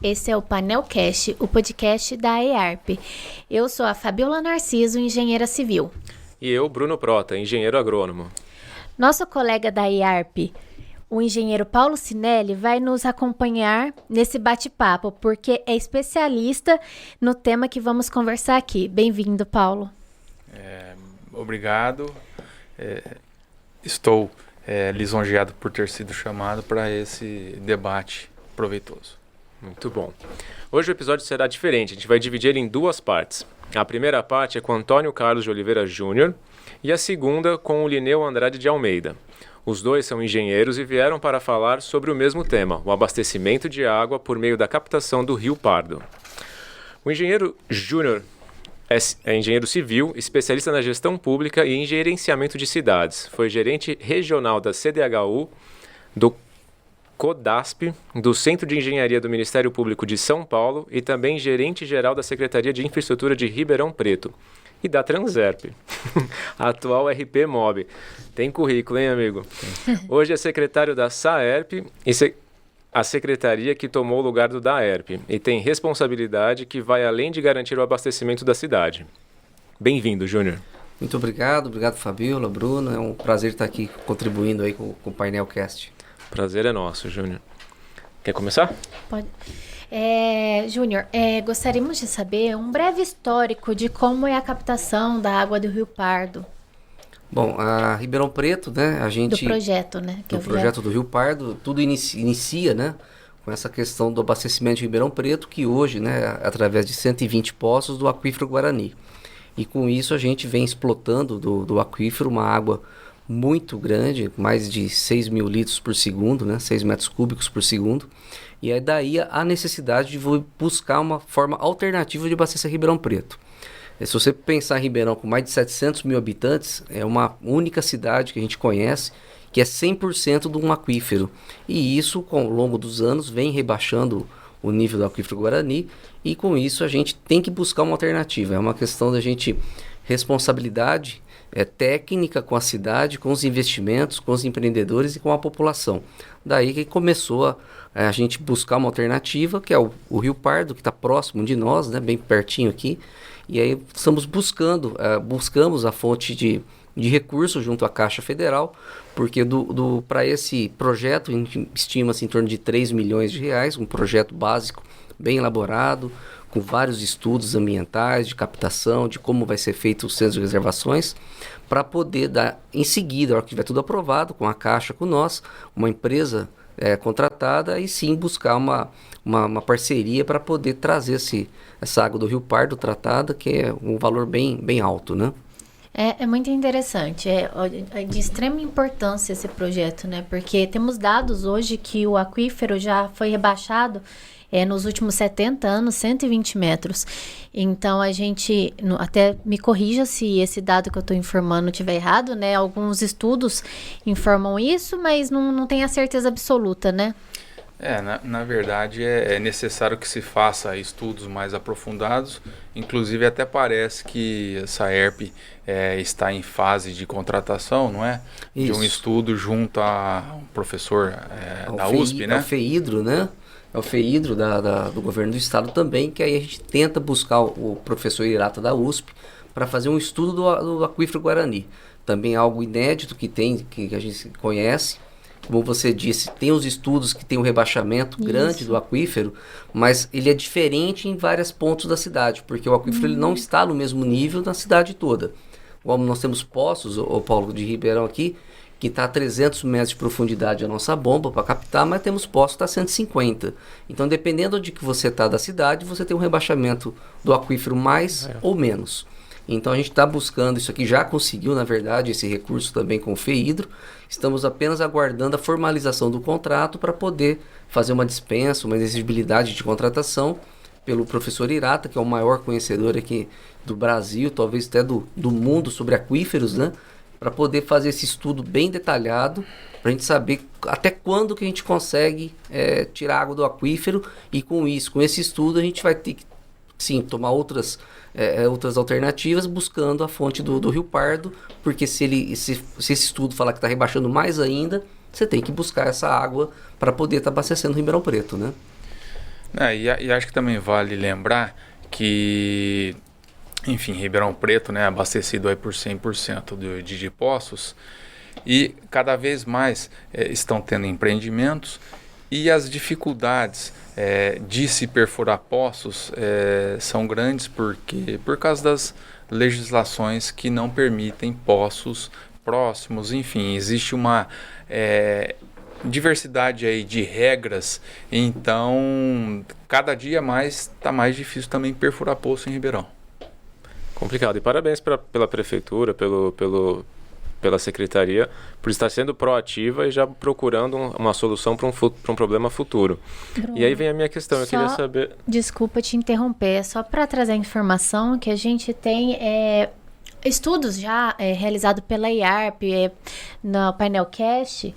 esse é o Painelcast, o podcast da EARP. Eu sou a Fabiola Narciso, engenheira civil. E eu, Bruno Prota, engenheiro agrônomo. Nosso colega da EARP, o engenheiro Paulo Cinelli, vai nos acompanhar nesse bate-papo, porque é especialista no tema que vamos conversar aqui. Bem-vindo, Paulo. Obrigado. Estou lisonjeado por ter sido chamado para esse debate proveitoso. Muito bom. Hoje o episódio será diferente, a gente vai dividir ele em duas partes. A primeira parte é com Antônio Carlos de Oliveira Júnior e a segunda com o Linneu Andrade de Almeida. Os dois são engenheiros e vieram para falar sobre o mesmo tema, o abastecimento de água por meio da captação do Rio Pardo. O engenheiro Júnior é engenheiro civil, especialista na gestão pública e em gerenciamento de cidades. Foi gerente regional da CDHU, do CODASP, do Centro de Engenharia do Ministério Público de São Paulo e também gerente-geral da Secretaria de Infraestrutura de Ribeirão Preto e da Transerp, atual RP Mob. Tem currículo, hein, amigo? Hoje é secretário da SAERP e a secretaria que tomou o lugar do DAERP e tem responsabilidade que vai além de garantir o abastecimento da cidade. Bem-vindo, Júnior. Muito obrigado Fabiola, Bruno, é um prazer estar aqui contribuindo aí com o Painelcast. Prazer é nosso, Júnior. Quer começar? Pode. Júnior, gostaríamos de saber um breve histórico de como é a captação da água do Rio Pardo. Bom, a Ribeirão Preto, né, a gente... Do projeto, né? Do projeto do Rio Pardo, tudo inicia, né, com essa questão do abastecimento de Ribeirão Preto, que hoje, né, através de 120 poços do aquífero Guarani. E com isso a gente vem explotando do aquífero uma água muito grande, mais de 6 mil litros por segundo, né, 6 metros cúbicos por segundo. E aí daí a necessidade de buscar uma forma alternativa de abastecer Ribeirão Preto. Se você pensar em Ribeirão com mais de 700 mil habitantes, é uma única cidade que a gente conhece que é 100% de um aquífero. E isso, ao longo dos anos, vem rebaixando o nível do aquífero Guarani e com isso a gente tem que buscar uma alternativa. É uma questão da gente responsabilidade técnica com a cidade, com os investimentos, com os empreendedores e com a população. Daí que começou a gente buscar uma alternativa, que é o Rio Pardo, que está próximo de nós, né, bem pertinho aqui. E aí estamos buscamos a fonte de recursos junto à Caixa Federal, porque para esse projeto a gente estima-se em torno de 3 milhões de reais, um projeto básico, bem elaborado, com vários estudos ambientais, de captação, de como vai ser feito os centros de reservações, para poder dar, em seguida, na hora que tiver tudo aprovado, com a Caixa, com nós, uma empresa contratada, e sim buscar uma parceria para poder trazer essa água do Rio Pardo tratada, que é um valor bem alto, né? É muito interessante, é de extrema importância esse projeto, né? Porque temos dados hoje que o aquífero já foi rebaixado nos últimos 70 anos, 120 metros. Então, a gente, até me corrija se esse dado que eu estou informando estiver errado, né? Alguns estudos informam isso, mas não tem a certeza absoluta, né? Na verdade é necessário que se faça estudos mais aprofundados, inclusive até parece que essa ERP está em fase de contratação, não é? Isso. De um estudo junto a um professor da USP, né? É o FEIDRO, né? É o FEIDRO do governo do estado também, que aí a gente tenta buscar o professor Irata da USP para fazer um estudo do aquífero Guarani. Também é algo inédito que a gente conhece. Como você disse, tem os estudos que tem um rebaixamento grande do aquífero, mas ele é diferente em vários pontos da cidade, porque o aquífero ele não está no mesmo nível na cidade toda. Como nós temos poços, o Paulo, de Ribeirão aqui, que está a 300 metros de profundidade a nossa bomba para captar, mas temos poços que está a 150. Então, dependendo de que você está da cidade, você tem um rebaixamento do aquífero mais ou menos. Então, a gente está buscando isso aqui, já conseguiu, na verdade, esse recurso também com o FEIDRO. Estamos apenas aguardando a formalização do contrato para poder fazer uma dispensa, uma exigibilidade de contratação pelo professor Irata, que é o maior conhecedor aqui do Brasil, talvez até do mundo sobre aquíferos, né? Para poder fazer esse estudo bem detalhado, para a gente saber até quando que a gente consegue tirar água do aquífero, e com esse estudo a gente vai ter que, sim, tomar outras alternativas, buscando a fonte do Rio Pardo, porque se esse estudo falar que está rebaixando mais ainda, você tem que buscar essa água para poder estar abastecendo o Ribeirão Preto, né? E acho que também vale lembrar que, enfim, Ribeirão Preto, né, abastecido aí por 100% de poços, e cada vez mais estão tendo empreendimentos, e as dificuldades de se perfurar poços são grandes por causa das legislações que não permitem poços próximos. Enfim, existe uma diversidade aí de regras, então cada dia mais está mais difícil também perfurar poço em Ribeirão. Complicado. E parabéns pela prefeitura, pela secretaria, por estar sendo proativa e já procurando uma solução para um problema futuro. Bruno, e aí vem a minha questão, eu queria saber... Desculpa te interromper, só para trazer a informação que a gente tem estudos já realizados pela IARP no Painelcast,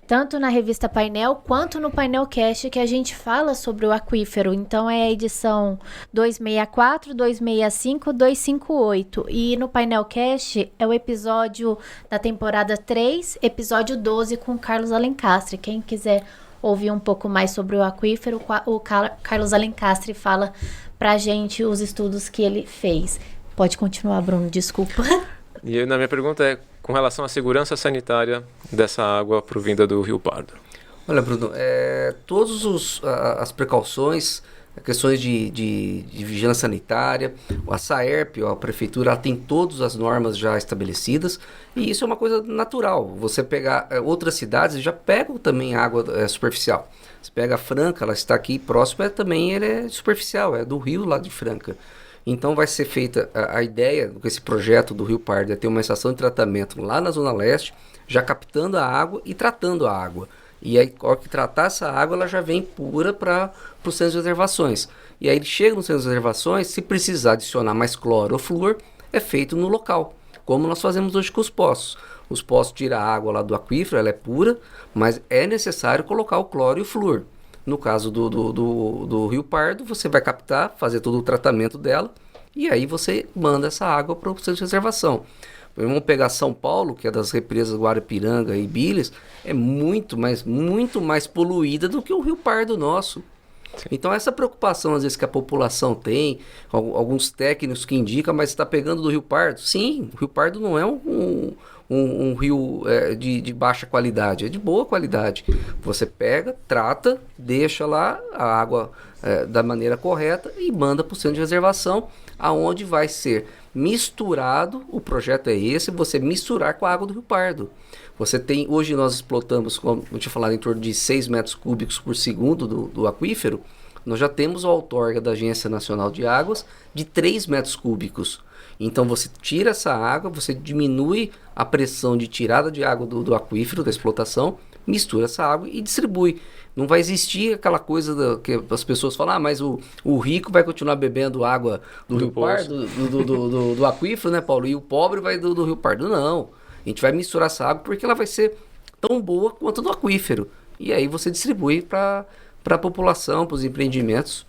tanto na revista Painel quanto no Painelcast, que a gente fala sobre o aquífero. Então é a edição 264, 265, 258. E no Painelcast é o episódio da temporada 3, episódio 12, com o Carlos Alencastre. Quem quiser ouvir um pouco mais sobre o aquífero, o Carlos Alencastre fala pra gente os estudos que ele fez. Pode continuar, Bruno, desculpa. E na minha pergunta é com relação à segurança sanitária dessa água provinda do Rio Pardo. Olha, Bruno, todas as precauções, questões de vigilância sanitária, a Saerp, a prefeitura, ela tem todas as normas já estabelecidas, e isso é uma coisa natural. Você pegar outras cidades, já pegam também água superficial. Você pega a Franca, ela está aqui próxima, também ele é superficial, é do rio lá de Franca. Então vai ser feita a ideia com esse projeto do Rio Pardo é ter uma estação de tratamento lá na Zona Leste, já captando a água e tratando a água. E aí, ao que tratar essa água, ela já vem pura para os centros de reservações. E aí ele chega nos centros de reservações, se precisar adicionar mais cloro ou flúor, é feito no local, como nós fazemos hoje com os poços. Os poços tiram a água lá do aquífero, ela é pura, mas é necessário colocar o cloro e o flúor. No caso do Rio Pardo, você vai captar, fazer todo o tratamento dela, e aí você manda essa água para o centro de reservação. Vamos pegar São Paulo, que é das represas Guarapiranga e Bilhas, é muito mais poluída do que o Rio Pardo nosso. Sim. Então essa preocupação às vezes que a população tem, alguns técnicos que indicam, mas está pegando do Rio Pardo. Sim, o Rio Pardo não é um rio de baixa qualidade, é de boa qualidade. Você pega, trata, deixa lá a água da maneira correta e manda para o centro de reservação, aonde vai ser misturado. O projeto é esse, você misturar com a água do Rio Pardo. Você tem, hoje nós explotamos, como eu tinha falado, em torno de 6 metros cúbicos por segundo do aquífero. Nós já temos a outorga da Agência Nacional de Águas de 3 metros cúbicos. Então você tira essa água, você diminui a pressão de tirada de água do aquífero, da explotação, mistura essa água e distribui. Não vai existir aquela coisa que as pessoas falam, mas o rico vai continuar bebendo água do Rio Pardo, do aquífero, né, Paulo? E o pobre vai do Rio Pardo. Não, a gente vai misturar essa água porque ela vai ser tão boa quanto do aquífero. E aí você distribui para a população, para os empreendimentos.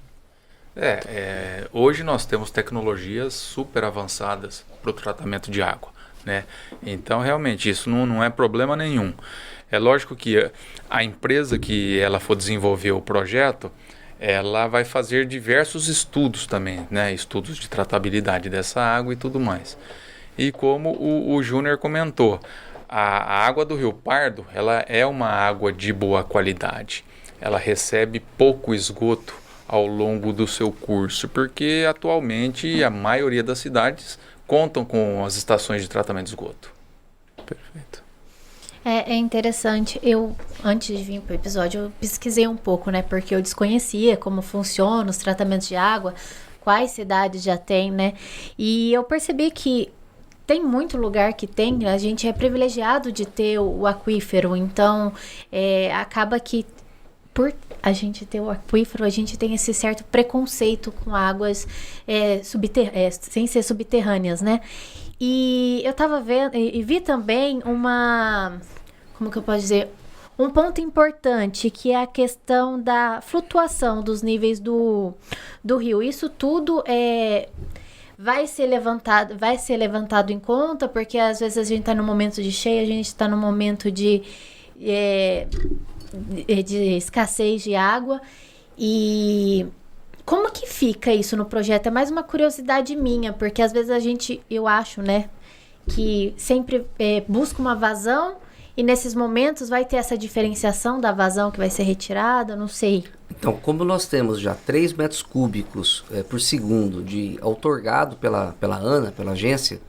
Hoje nós temos tecnologias super avançadas para o tratamento de água, né? Então realmente isso não é problema nenhum. É lógico que a empresa que ela for desenvolver o projeto, ela vai fazer diversos estudos também, né? Estudos de tratabilidade dessa água e tudo mais. E como o Júnior comentou, a água do Rio Pardo, ela é uma água de boa qualidade. Ela recebe pouco esgoto ao longo do seu curso, porque atualmente a maioria das cidades contam com as estações de tratamento de esgoto. Perfeito. É interessante, eu antes de vir para o episódio eu pesquisei um pouco, né, porque eu desconhecia como funcionam os tratamentos de água, quais cidades já tem, né, e eu percebi que tem muito lugar que tem, a gente é privilegiado de ter o aquífero, então acaba que por a gente ter o aquífero, a gente tem esse certo preconceito com águas sem ser subterrâneas, né? E eu tava vendo e vi também como que eu posso dizer? Um ponto importante, que é a questão da flutuação dos níveis do rio. Isso tudo vai ser levantado em conta, porque às vezes a gente está no momento de cheia, a gente está no momento de escassez de água. E como que fica isso no projeto? É mais uma curiosidade minha, porque às vezes eu acho, né, que sempre busca uma vazão e nesses momentos vai ter essa diferenciação da vazão que vai ser retirada, não sei. Então, como nós temos já 3 metros cúbicos por segundo outorgado pela ANA, pela agência,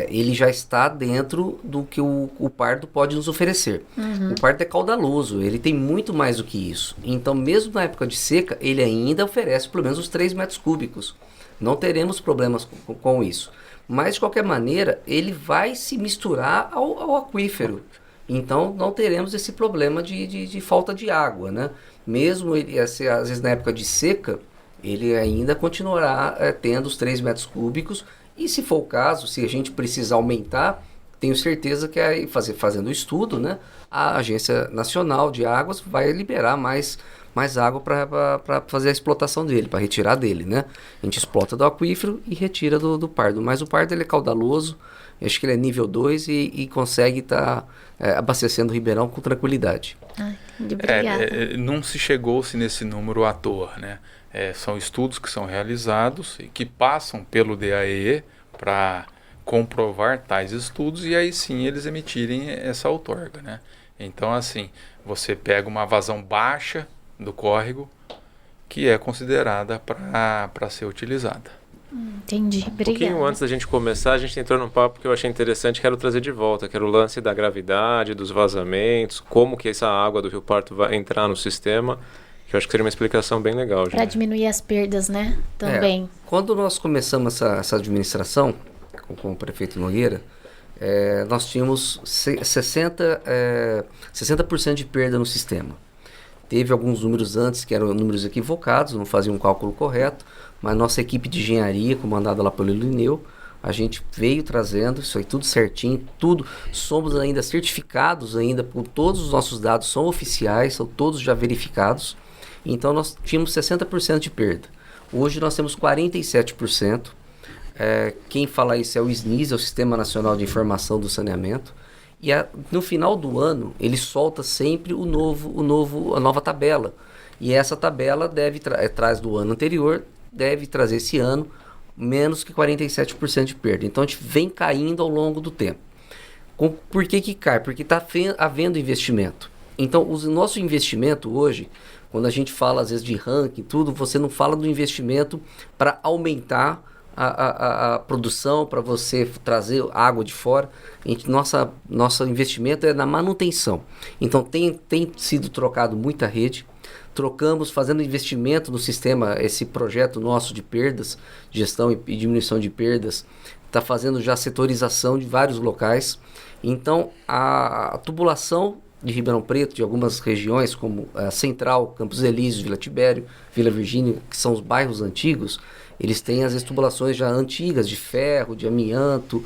ele já está dentro do que o pardo pode nos oferecer. O pardo é caudaloso, ele tem muito mais do que isso. Então, mesmo na época de seca, ele ainda oferece pelo menos os 3 metros cúbicos. Não teremos problemas com isso. Mas, de qualquer maneira, ele vai se misturar ao aquífero. Então, não teremos esse problema de falta de água, né? Mesmo ele, às vezes na época de seca, ele ainda continuará tendo os 3 metros cúbicos. E se for o caso, se a gente precisar aumentar, tenho certeza que aí fazendo o estudo, né, a Agência Nacional de Águas vai liberar mais água para fazer a explotação dele, para retirar dele, né? A gente explota do aquífero e retira do pardo. Mas o pardo ele é caudaloso, acho que ele é nível 2 e consegue estar abastecendo o Ribeirão com tranquilidade. Ai, obrigada. Não se chegou-se nesse número à toa, né? São estudos que são realizados e que passam pelo DAE para comprovar tais estudos e aí sim eles emitirem essa outorga, né? Então, assim, você pega uma vazão baixa do córrego que é considerada para ser utilizada. Entendi, obrigada. Um pouquinho antes da gente começar, a gente entrou num papo que eu achei interessante, quero trazer de volta, que era o lance da gravidade, dos vazamentos, como que essa água do Rio Pardo vai entrar no sistema, que eu acho que seria uma explicação bem legal. Para diminuir as perdas, né? Também. Quando nós começamos essa administração com o prefeito Nogueira, nós tínhamos 60% de perda no sistema. Teve alguns números antes que eram números equivocados, não faziam um cálculo correto, mas nossa equipe de engenharia, comandada lá pelo Lineu, a gente veio trazendo isso aí tudo certinho, tudo. Somos ainda certificados ainda, por todos os nossos dados são oficiais, são todos já verificados. Então nós tínhamos 60% de perda. Hoje nós temos 47%. Quem fala isso é o SNIS, é o Sistema Nacional de Informação do Saneamento. E no final do ano, ele solta sempre a nova tabela. E essa tabela traz do ano anterior, deve trazer esse ano menos que 47% de perda. Então a gente vem caindo ao longo do tempo. Por que cai? Porque está havendo investimento. Então o nosso investimento hoje, quando a gente fala às vezes de ranking, tudo, você não fala do investimento para aumentar a produção, para você trazer água de fora. Nosso investimento é na manutenção. Então tem sido trocado muita rede, fazendo investimento no sistema, esse projeto nosso de perdas, gestão e diminuição de perdas, está fazendo já setorização de vários locais. Então a tubulação de Ribeirão Preto, de algumas regiões como a Central, Campos Elíseos, Vila Tibério, Vila Virgínia, que são os bairros antigos, eles têm as tubulações já antigas, de ferro, de amianto,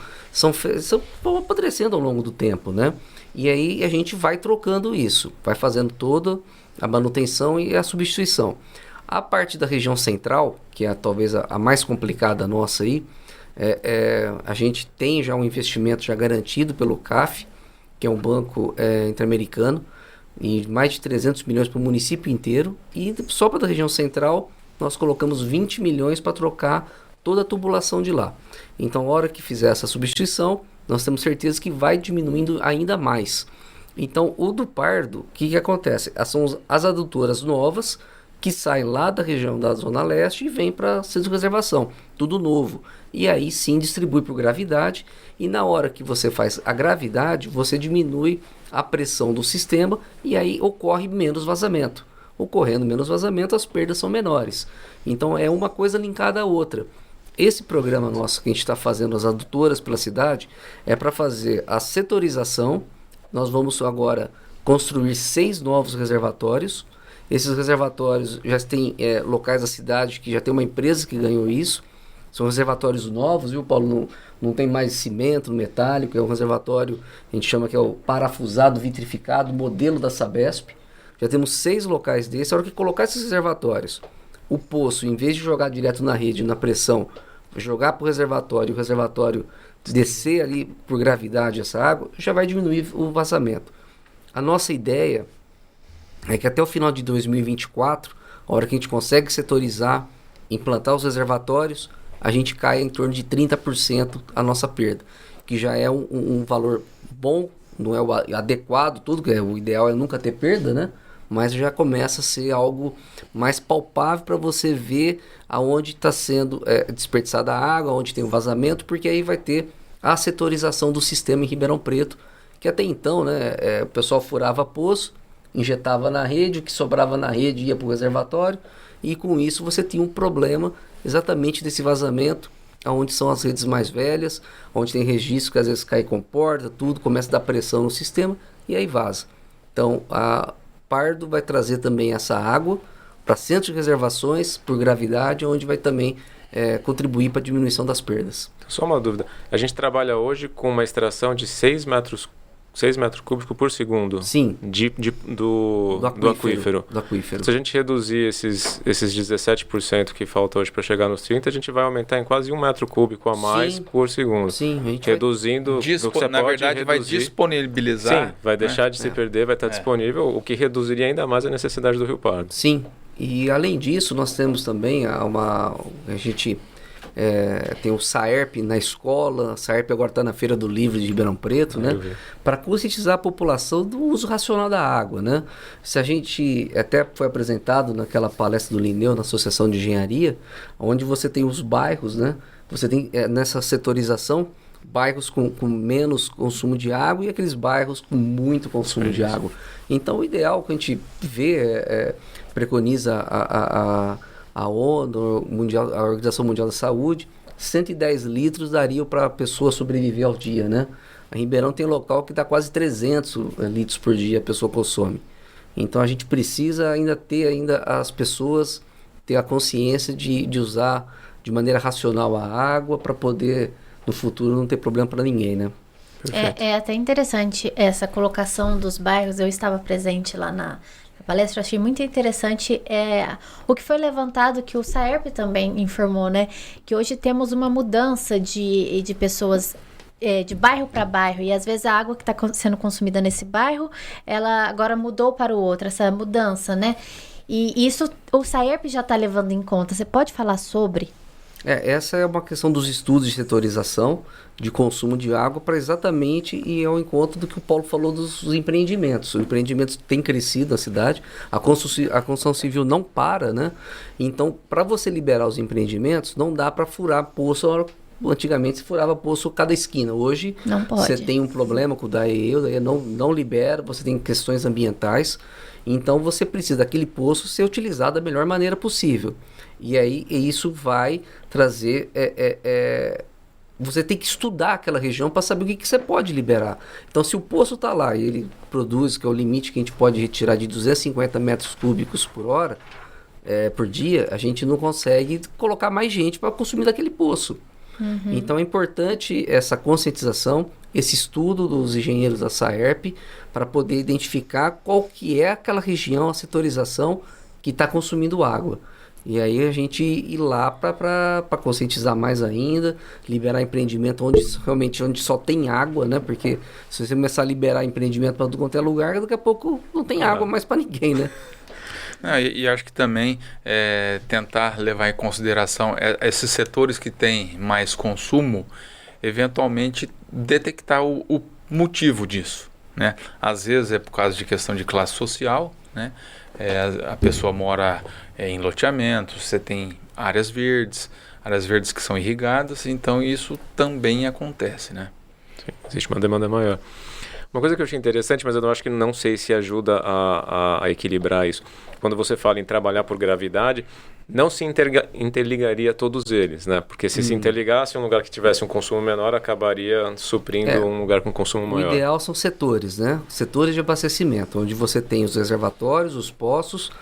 vão apodrecendo ao longo do tempo, né? E aí a gente vai trocando isso, vai fazendo toda a manutenção e a substituição. A parte da região central, que é talvez a mais complicada nossa aí, a gente tem já um investimento já garantido pelo CAF, que é um banco interamericano, e mais de 300 milhões para o município inteiro, e só para a região central nós colocamos 20 milhões para trocar toda a tubulação de lá. Então, a hora que fizer essa substituição, nós temos certeza que vai diminuindo ainda mais. Então, o do Pardo, o que acontece? São as adutoras novas que saem lá da região da Zona Leste e vêm para centro de reservação, tudo novo. E aí sim distribui por gravidade, e na hora que você faz a gravidade, você diminui a pressão do sistema e aí ocorre menos vazamento. Ocorrendo menos vazamento, as perdas são menores. Então é uma coisa linkada à outra. Esse programa nosso que a gente está fazendo, as adutoras pela cidade, é para fazer a setorização. Nós vamos agora construir 6 novos reservatórios. Esses reservatórios já têm locais da cidade que já tem uma empresa que ganhou isso. São reservatórios novos, viu, Paulo? Não tem mais cimento metálico, é um reservatório, a gente chama que é o parafusado vitrificado, modelo da Sabesp. Já temos 6 locais desses. A hora que colocar esses reservatórios, o poço, em vez de jogar direto na rede, na pressão, jogar para o reservatório descer ali por gravidade essa água, já vai diminuir o vazamento. A nossa ideia é que até o final de 2024 A hora que a gente consegue setorizar, implantar os reservatórios, a gente cai em torno de 30% a nossa perda, que já é um valor bom, não é o adequado, tudo, que o ideal é nunca ter perda, né? Mas já começa a ser algo mais palpável para você ver aonde está sendo desperdiçada a água, onde tem o vazamento, porque aí vai ter a setorização do sistema em Ribeirão Preto, que até então, né, o pessoal furava poço, injetava na rede, o que sobrava na rede ia para o reservatório, e com isso você tinha um problema exatamente desse vazamento, onde são as redes mais velhas, onde tem registro que às vezes cai comporta, tudo, começa a dar pressão no sistema e aí vaza. Então, a Pardo vai trazer também essa água para centros de reservações por gravidade, onde vai também contribuir para a diminuição das perdas. Só uma dúvida. A gente trabalha hoje com uma extração de 6 metros cúbicos por segundo. Sim. Do aquífero. Do aquífero. Se a gente reduzir esses 17% que falta hoje para chegar nos 30%, a gente vai aumentar em quase 1 metro cúbico a mais por segundo. Sim, a gente reduzindo. Na verdade, vai disponibilizar. Sim, vai deixar de se perder, vai estar disponível, o que reduziria ainda mais a necessidade do Rio Pardo. Sim. E além disso, nós temos também a gente tem o SAERP na escola, a SAERP agora está na Feira do Livro de Ribeirão Preto, né? Para conscientizar a população do uso racional da água, né? Se a gente, até foi apresentado naquela palestra do Lineu, na Associação de Engenharia, onde você tem os bairros, né? Você tem nessa setorização, bairros com menos consumo de água e aqueles bairros com muito consumo de água. Então, o ideal que a gente vê, preconiza a ONU, a Organização Mundial da Saúde, 110 litros daria para a pessoa sobreviver ao dia, né? A Ribeirão tem local que dá quase 300 litros por dia a pessoa consome. Então, a gente precisa ainda ter as pessoas ter a consciência de usar de maneira racional a água para poder, no futuro, não ter problema para ninguém, né? É até interessante essa colocação dos bairros. Eu estava presente lá na palestra, eu achei muito interessante o que foi levantado, que o SAERP também informou, né? Que hoje temos uma mudança de pessoas de bairro para bairro, e às vezes a água que está sendo consumida nesse bairro, ela agora mudou para o outro, essa mudança, né? E isso o SAERP já está levando em conta. Você pode falar sobre? Essa é uma questão dos estudos de setorização de consumo de água para exatamente ir ao encontro do que o Paulo falou dos empreendimentos. Os empreendimentos têm crescido na cidade, a construção civil não para, né? Então, para você liberar os empreendimentos, não dá para furar poço. Antigamente se furava poço cada esquina. Hoje não pode. Você tem um problema com o DAE não libera, você tem questões ambientais. Então você precisa daquele poço ser utilizado da melhor maneira possível. E aí isso vai trazer... você tem que estudar aquela região para saber o que você pode liberar. Então, se o poço está lá e ele produz, que é o limite que a gente pode retirar de 250 metros cúbicos por hora, por dia, a gente não consegue colocar mais gente para consumir daquele poço. Uhum. Então, é importante essa conscientização, esse estudo dos engenheiros da SAERP, para poder identificar qual que é aquela região, a setorização que está consumindo água. E aí a gente ir lá para conscientizar mais ainda, liberar empreendimento onde só tem água, né? Porque se você começar a liberar empreendimento para tudo quanto é lugar, daqui a pouco não tem água mais para ninguém, né? E acho que também tentar levar em consideração esses setores que têm mais consumo, eventualmente detectar o motivo disso, né? Às vezes é por causa de questão de classe social, né? A pessoa mora em loteamentos, você tem áreas verdes que são irrigadas, então isso também acontece, né? Sim, existe uma demanda maior. Uma coisa que eu achei interessante, mas eu acho que não sei se ajuda a equilibrar isso. Quando você fala em trabalhar por gravidade, não se interligaria todos eles, né? Porque se interligasse, um lugar que tivesse um consumo menor acabaria suprindo um lugar com consumo maior. O ideal são setores, né? Setores de abastecimento, onde você tem os reservatórios, os poços,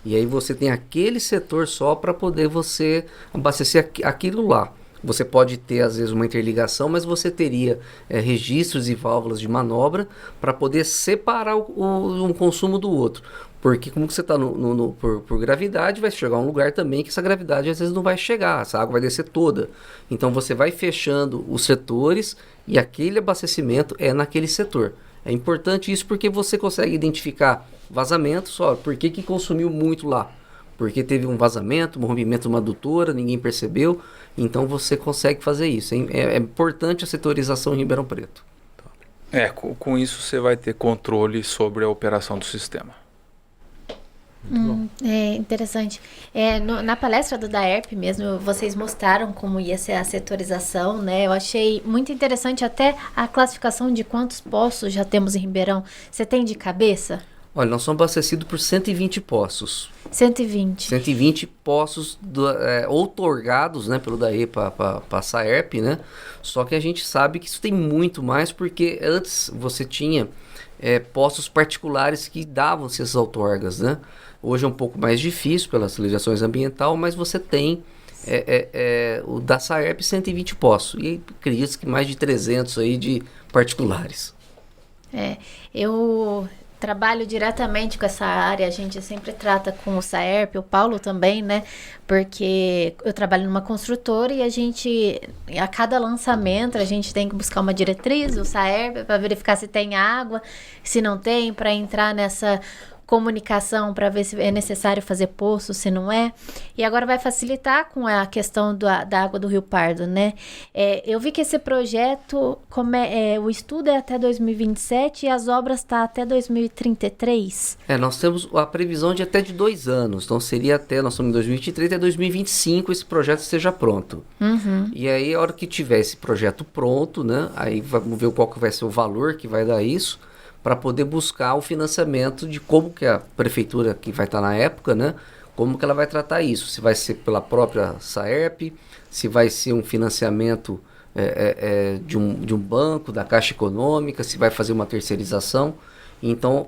e aí você tem aquele setor só para poder você abastecer aquilo lá. Você pode ter, às vezes, uma interligação, mas você teria registros e válvulas de manobra para poder separar um consumo do outro. Porque como você está por gravidade, vai chegar a um lugar também que essa gravidade às vezes não vai chegar, essa água vai descer toda. Então você vai fechando os setores e aquele abastecimento é naquele setor. É importante isso porque você consegue identificar vazamentos, por que consumiu muito lá? porque teve um vazamento, um rompimento de uma adutora, ninguém percebeu, então você consegue fazer isso. É importante a setorização em Ribeirão Preto. Com isso você vai ter controle sobre a operação do sistema. É interessante. Na palestra do DAERP mesmo, vocês mostraram como ia ser a setorização, né? Eu achei muito interessante até a classificação de quantos poços já temos em Ribeirão. Você tem de cabeça? Olha, nós somos abastecidos por 120 poços. 120. 120 poços outorgados, né, pelo DAE para a Saerp, né? Só que a gente sabe que isso tem muito mais, porque antes você tinha poços particulares que davam-se essas outorgas, né? Hoje é um pouco mais difícil pelas legislações ambientais, mas você tem o da Saerp 120 poços. E acredito que mais de 300 aí de particulares. Eu trabalho diretamente com essa área, a gente sempre trata com o Saerp, o Paulo também, né? Porque eu trabalho numa construtora e a cada lançamento, a gente tem que buscar uma diretriz, o Saerp, para verificar se tem água, se não tem, para entrar nessa comunicação para ver se é necessário fazer poço, se não é. E agora vai facilitar com a questão da água do Rio Pardo, né? Eu vi que esse projeto, o estudo é até 2027 e as obras estão até 2033. Nós temos a previsão de até de 2 anos. Então seria nós estamos em 2023, até 2025 esse projeto esteja pronto. E aí a hora que tiver esse projeto pronto, né? Aí vamos ver qual que vai ser o valor que vai dar isso, para poder buscar o financiamento de como que a prefeitura que vai estar na época, né, como que ela vai tratar isso. Se vai ser pela própria Saerp, se vai ser um financiamento de um banco, da Caixa Econômica, se vai fazer uma terceirização. Então,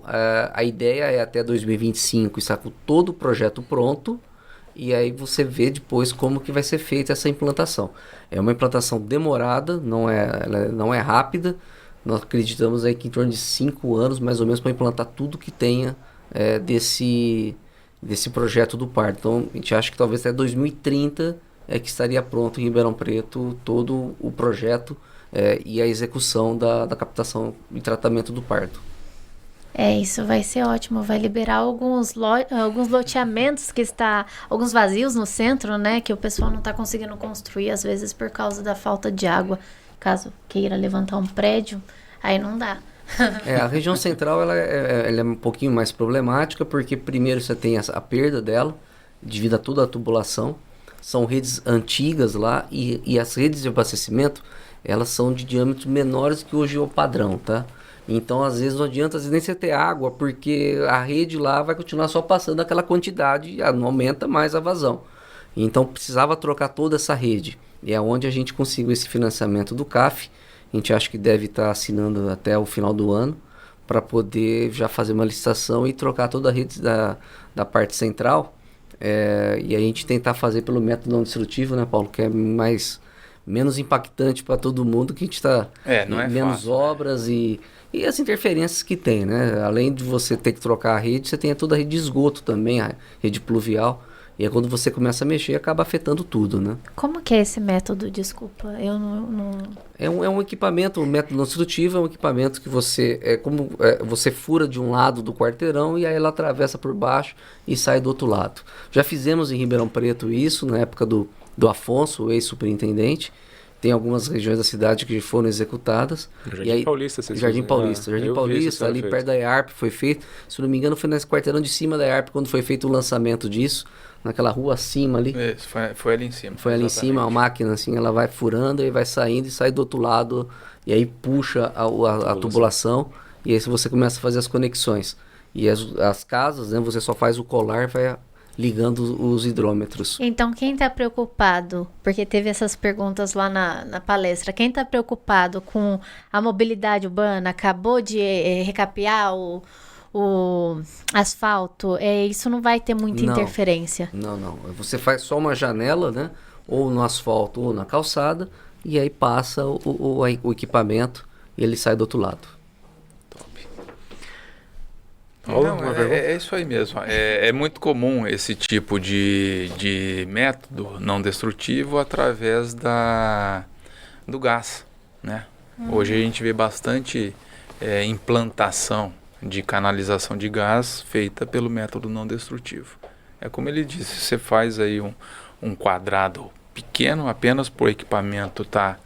a ideia é até 2025 estar com todo o projeto pronto, e aí você vê depois como que vai ser feita essa implantação. É uma implantação demorada, ela não é rápida. Nós acreditamos aí que em torno de 5 anos, mais ou menos, para implantar tudo que tenha desse projeto do Pardo. Então, a gente acha que talvez até 2030 que estaria pronto em Ribeirão Preto todo o projeto e a execução da captação e tratamento do Pardo. Isso vai ser ótimo. Vai liberar alguns loteamentos alguns vazios no centro, né? Que o pessoal não está conseguindo construir, às vezes, por causa da falta de água. Caso queira levantar um prédio, aí não dá. A região central ela é um pouquinho mais problemática, porque primeiro você tem a perda dela, devido a toda a tubulação. São redes antigas lá, e as redes de abastecimento, elas são de diâmetros menores que hoje é o padrão, tá? Então, às vezes, não adianta nem você ter água, porque a rede lá vai continuar só passando aquela quantidade, não aumenta mais a vazão. Então, precisava trocar toda essa rede. E é onde a gente conseguiu esse financiamento do CAF. A gente acha que deve estar assinando até o final do ano, para poder já fazer uma licitação e trocar toda a rede da parte central. E a gente tentar fazer pelo método não destrutivo, né, Paulo? Que é menos impactante para todo mundo, que a gente está menos fácil, obras e as interferências que tem, né? Além de você ter que trocar a rede, você tem toda a rede de esgoto também, a rede pluvial. E aí quando você começa a mexer, acaba afetando tudo, né? Como que é esse método? Desculpa, eu não... É um equipamento, o método não destrutivo é um equipamento que você fura de um lado do quarteirão e aí ela atravessa por baixo e sai do outro lado. Já fizemos em Ribeirão Preto isso, na época do Afonso, o ex-superintendente. Tem algumas regiões da cidade que foram executadas. Jardim Paulista, Jardim Paulista, ali perto da EARP foi feito. Se não me engano, foi nesse quarteirão de cima da EARP quando foi feito o lançamento disso. Naquela rua acima ali. Isso, foi ali em cima. Foi ali em cima, a máquina assim, ela vai furando e vai saindo e sai do outro lado. E aí puxa a tubulação. E aí você começa a fazer as conexões. E as casas, né, você só faz o colar, vai ligando os hidrômetros. Então, quem está preocupado, porque teve essas perguntas lá na palestra, quem está preocupado com a mobilidade urbana, acabou de recapear o asfalto, isso não vai ter muita interferência? Não. Você faz só uma janela, né? Ou no asfalto ou na calçada, e aí passa o equipamento e ele sai do outro lado. É isso aí mesmo. É muito comum esse tipo de método não destrutivo através do gás, né? Hoje a gente vê bastante implantação de canalização de gás feita pelo método não destrutivo. É como ele disse, você faz aí um quadrado pequeno apenas para o equipamento estar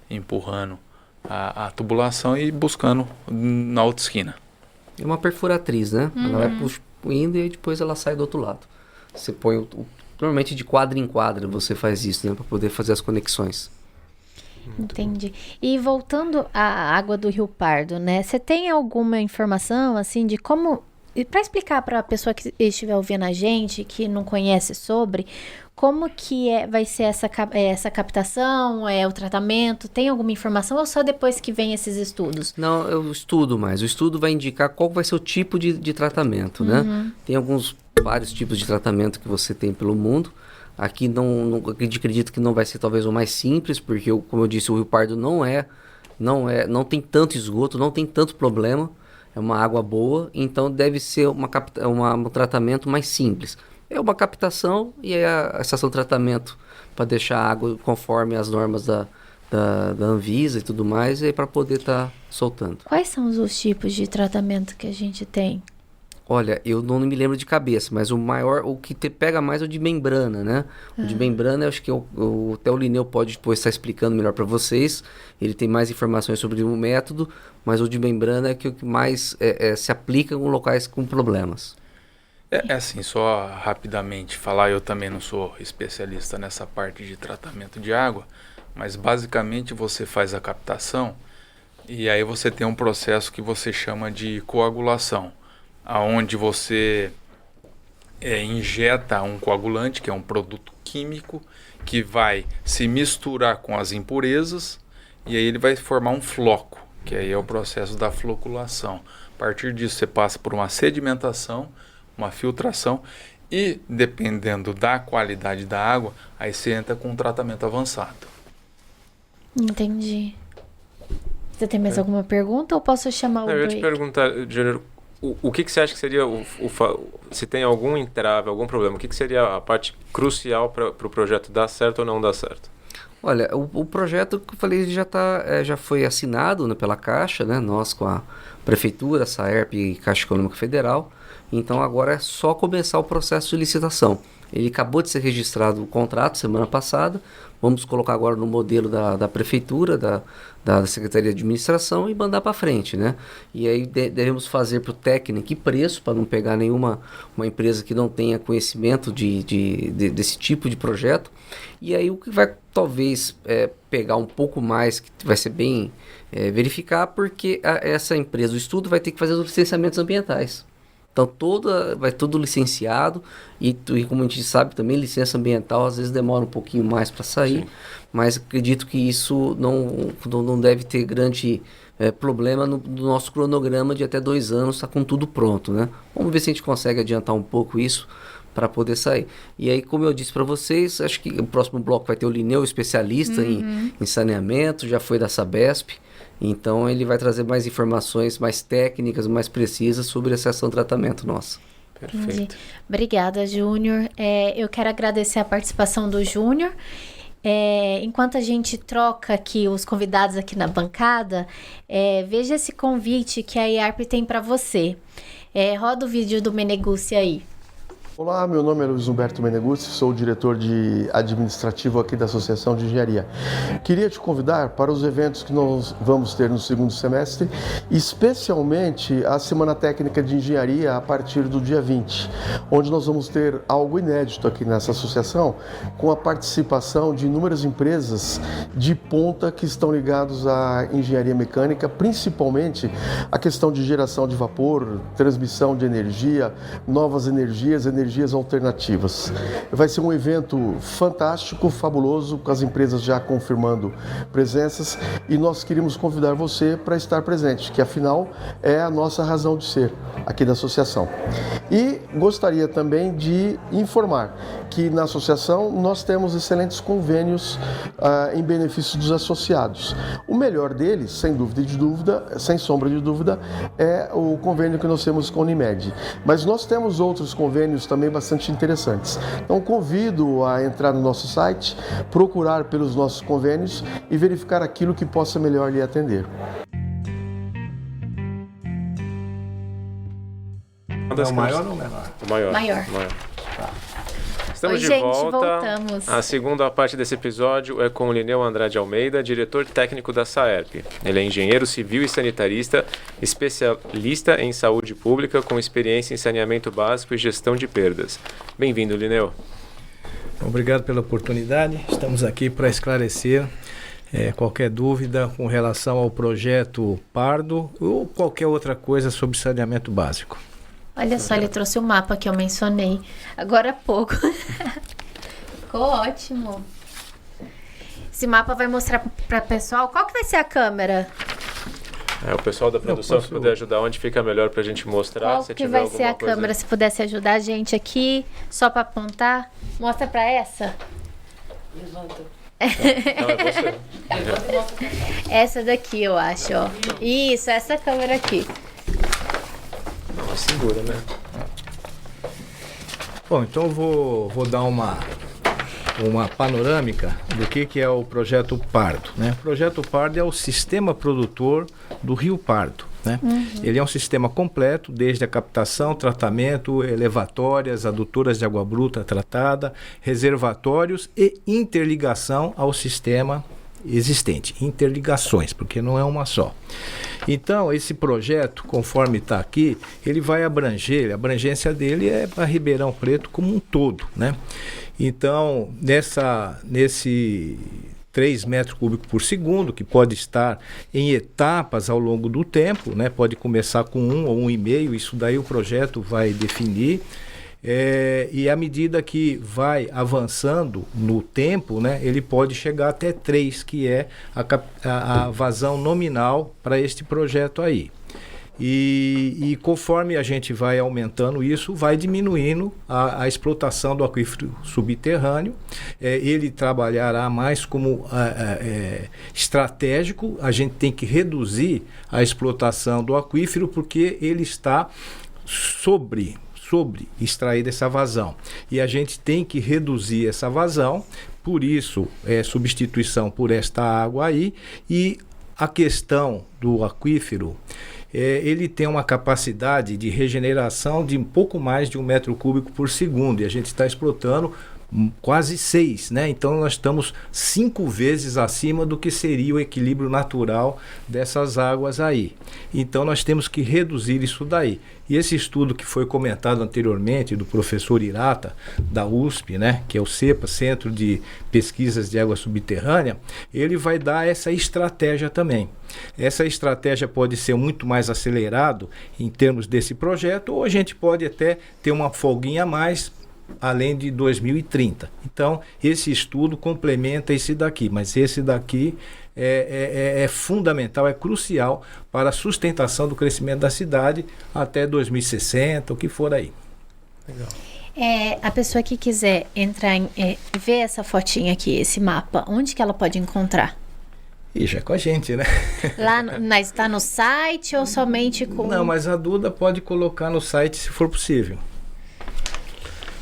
empurrando a tubulação e buscando na outra esquina. É uma perfuratriz, né? Ela vai indo e depois ela sai do outro lado. Você põe normalmente de quadra em quadra você faz isso, né? Para poder fazer as conexões. Entendi. E voltando à água do Rio Pardo, né? Você tem alguma informação, assim, de como... Para explicar para a pessoa que estiver ouvindo a gente, que não conhece sobre, como que vai ser essa captação, o tratamento? Tem alguma informação ou só depois que vem esses estudos? Não, eu estudo mais. O estudo vai indicar qual vai ser o tipo de tratamento, né? Tem vários tipos de tratamento que você tem pelo mundo. Aqui não acredito que não vai ser talvez o mais simples, porque, como eu disse, o Rio Pardo não tem tanto esgoto, não tem tanto problema. É uma água boa, então deve ser um tratamento mais simples. É uma captação e é a estação de tratamento para deixar a água conforme as normas da Anvisa e tudo mais, e para poder estar soltando. Quais são os tipos de tratamento que a gente tem? Olha, eu não me lembro de cabeça, mas o que pega mais é o de membrana, né? O de membrana, eu acho que até o Linneu pode depois estar explicando melhor para vocês. Ele tem mais informações sobre o método, mas o de membrana é o que mais se aplica em locais com problemas. Assim, só rapidamente falar, eu também não sou especialista nessa parte de tratamento de água, mas basicamente você faz a captação e aí você tem um processo que você chama de coagulação, aonde você injeta um coagulante, que é um produto químico, que vai se misturar com as impurezas, e aí ele vai formar um floco, que aí é o processo da floculação. A partir disso você passa por uma sedimentação, uma filtração, e dependendo da qualidade da água, aí você entra com um tratamento avançado. Entendi. Você tem mais alguma pergunta ou posso chamar o break? Eu ia te perguntar, Júnior, o que você acha que seria, se tem algum entrave, algum problema, o que seria a parte crucial para o projeto dar certo ou não dar certo? Olha, o projeto que eu falei já foi assinado, né, pela Caixa, né, nós com a Prefeitura, a Saerp e Caixa Econômica Federal. Então agora é só começar o processo de licitação. Ele acabou de ser registrado o contrato semana passada. Vamos colocar agora no modelo da Prefeitura, da Secretaria de Administração e mandar para frente, né? E aí devemos fazer para o técnico e preço, para não pegar uma empresa que não tenha conhecimento desse tipo de projeto. E aí o que vai talvez pegar um pouco mais, que vai ser bem verificar, porque essa empresa, o estudo, vai ter que fazer os licenciamentos ambientais. Então vai tudo licenciado e como a gente sabe também, licença ambiental às vezes demora um pouquinho mais para sair. Sim. Mas acredito que isso não deve ter grande problema no nosso cronograma de até 2 anos, está com tudo pronto, né? Vamos ver se a gente consegue adiantar um pouco isso para poder sair. E aí, como eu disse para vocês, acho que o próximo bloco vai ter o Linneu, especialista em saneamento, já foi da Sabesp. Então ele vai trazer mais informações mais técnicas, mais precisas sobre essa ação de tratamento nossa. Perfeito. Entendi. Obrigada, Júnior. Eu quero agradecer a participação do Júnior. Enquanto a gente troca aqui os convidados aqui na bancada, veja esse convite que a IARP tem para você. Roda o vídeo do Meneguzzi aí. Olá, meu nome é Luiz Humberto Meneguzzi, sou o diretor de administrativo aqui da Associação de Engenharia. Queria te convidar para os eventos que nós vamos ter no segundo semestre, especialmente a Semana Técnica de Engenharia a partir do dia 20, onde nós vamos ter algo inédito aqui nessa associação, com a participação de inúmeras empresas de ponta que estão ligadas à engenharia mecânica, principalmente a questão de geração de vapor, transmissão de energia, novas energias alternativas. Vai ser um evento fantástico, fabuloso, com as empresas já confirmando presenças, e nós queríamos convidar você para estar presente, que afinal é a nossa razão de ser aqui da associação. E gostaria também de informar que na associação nós temos excelentes convênios em benefício dos associados. O melhor deles, sem sombra de dúvida, é o convênio que nós temos com a Unimed. Mas nós temos outros convênios também bastante interessantes. Então convido a entrar no nosso site, procurar pelos nossos convênios e verificar aquilo que possa melhor lhe atender. É o maior ou o menor? O maior. Maior. Estamos Oi, de gente, volta. voltamos. A segunda parte desse episódio é com o Linneu Andrade Almeida, diretor técnico da SAERP. Ele é engenheiro civil e sanitarista, especialista em saúde pública, com experiência em saneamento básico e gestão de perdas. Bem-vindo, Linneu. Obrigado pela oportunidade. Estamos aqui para esclarecer qualquer dúvida com relação ao projeto Pardo ou qualquer outra coisa sobre saneamento básico. Olha só, ele trouxe o mapa que eu mencionei agora há pouco. Ficou ótimo. Esse mapa vai mostrar para o pessoal qual que vai ser a câmera. O pessoal da produção, se puder ajudar, onde fica melhor para a gente mostrar. Qual se que tiver vai ser a coisa... câmera, se pudesse ajudar a gente aqui, só para apontar. Mostra para essa. Não, é você. Essa daqui, eu acho, ó. Isso, essa câmera aqui. Não, segura, né? Bom, então eu vou dar uma panorâmica do que é o projeto Pardo, né? O projeto Pardo é o sistema produtor do Rio Pardo, né? Ele é um sistema completo, desde a captação, tratamento, elevatórias, adutoras de água bruta tratada, reservatórios e interligação ao sistema existente, interligações, porque não é uma só. Então, esse projeto, conforme está aqui, ele vai abranger, a abrangência dele é para Ribeirão Preto como um todo, né? Então, nesse 3 metros cúbicos por segundo, que pode estar em etapas ao longo do tempo, né? Pode começar com 1 ou 1,5, isso daí o projeto vai definir. E à medida que vai avançando no tempo, né, ele pode chegar até 3, que é a vazão nominal para este projeto aí. E conforme a gente vai aumentando isso, vai diminuindo a explotação do aquífero subterrâneo. Ele trabalhará mais como estratégico. A gente tem que reduzir a explotação do aquífero porque ele está sobre extrair dessa vazão. E a gente tem que reduzir essa vazão, por isso substituição por esta água aí. E a questão do aquífero, ele tem uma capacidade de regeneração de um pouco mais de 1 metro cúbico por segundo, e a gente está explotando quase 6, né? Então nós estamos 5 vezes acima do que seria o equilíbrio natural dessas águas aí. Então nós temos que reduzir isso daí. E esse estudo que foi comentado anteriormente do professor Hirata, da USP, né, que é o CEPA, Centro de Pesquisas de Água Subterrânea, ele vai dar essa estratégia também. Essa estratégia pode ser muito mais acelerado em termos desse projeto, ou a gente pode até ter uma folguinha a mais, além de 2030. Então, esse estudo complementa esse daqui, mas esse daqui é fundamental, é crucial para a sustentação do crescimento da cidade até 2060, o que for aí. Legal. A pessoa que quiser entrar ver essa fotinha aqui, esse mapa, onde que ela pode encontrar? E já é com a gente, né? Está no site ou somente com... Não, mas a Duda pode colocar no site se for possível.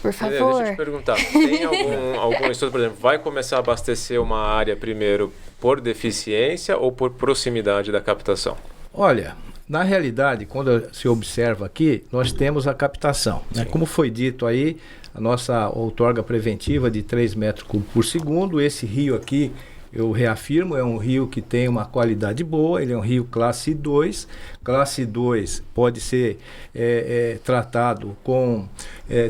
Por favor. Deixa eu te perguntar, tem algum estudo, por exemplo, vai começar a abastecer uma área primeiro por deficiência ou por proximidade da captação? Olha, na realidade, quando se observa aqui, nós temos a captação, né? Como foi dito aí, a nossa outorga preventiva de 3 metros cúbicos por segundo, esse rio aqui, eu reafirmo, é um rio que tem uma qualidade boa, ele é um rio classe 2. Classe 2 pode ser tratado com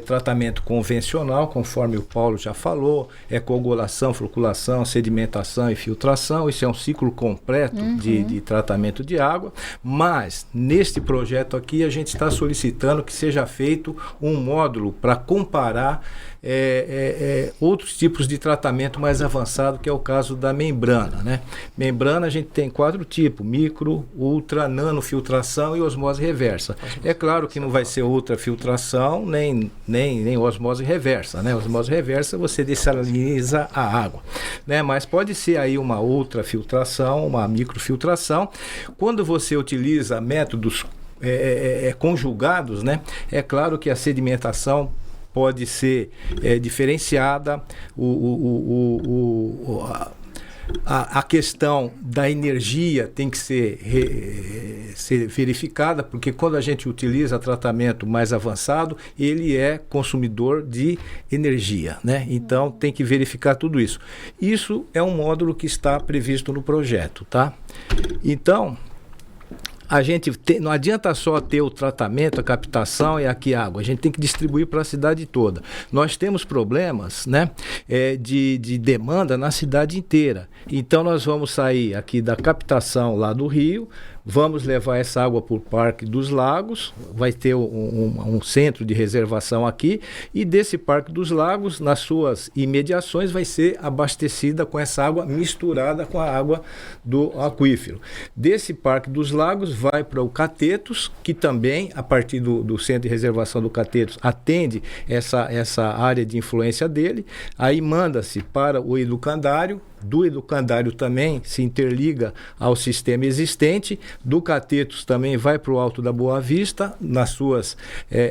tratamento convencional, conforme o Paulo já falou, coagulação, floculação, sedimentação e filtração. Isso é um ciclo completo de tratamento de água, mas neste projeto aqui a gente está solicitando que seja feito um módulo para comparar outros tipos de tratamento mais avançado, que é o caso da membrana, né? Membrana a gente tem 4 tipos: micro, ultra, nano filtração e osmose reversa. É claro que não vai ser ultrafiltração nem osmose reversa, né? Osmose reversa você dessaliniza a água, né? Mas pode ser aí uma ultrafiltração, uma microfiltração. Quando você utiliza métodos conjugados, né? É claro que a sedimentação pode ser diferenciada, A questão da energia tem que ser verificada, porque quando a gente utiliza tratamento mais avançado, ele é consumidor de energia, né? Então tem que verificar tudo isso. Isso é um módulo que está previsto no projeto, tá? Então, não adianta só ter o tratamento, a captação e aqui a água. A gente tem que distribuir para a cidade toda. Nós temos problemas, né, de demanda na cidade inteira. Então nós vamos sair aqui da captação lá do rio, vamos levar essa água para o Parque dos Lagos, vai ter um centro de reservação aqui, e desse Parque dos Lagos, nas suas imediações, vai ser abastecida com essa água misturada com a água do aquífero. Desse Parque dos Lagos vai para o Catetos, que também, a partir do centro de reservação do Catetos, atende essa área de influência dele, aí manda-se para o educandário, do educandário também se interliga ao sistema existente, do Catetos também vai para o Alto da Boa Vista, nas suas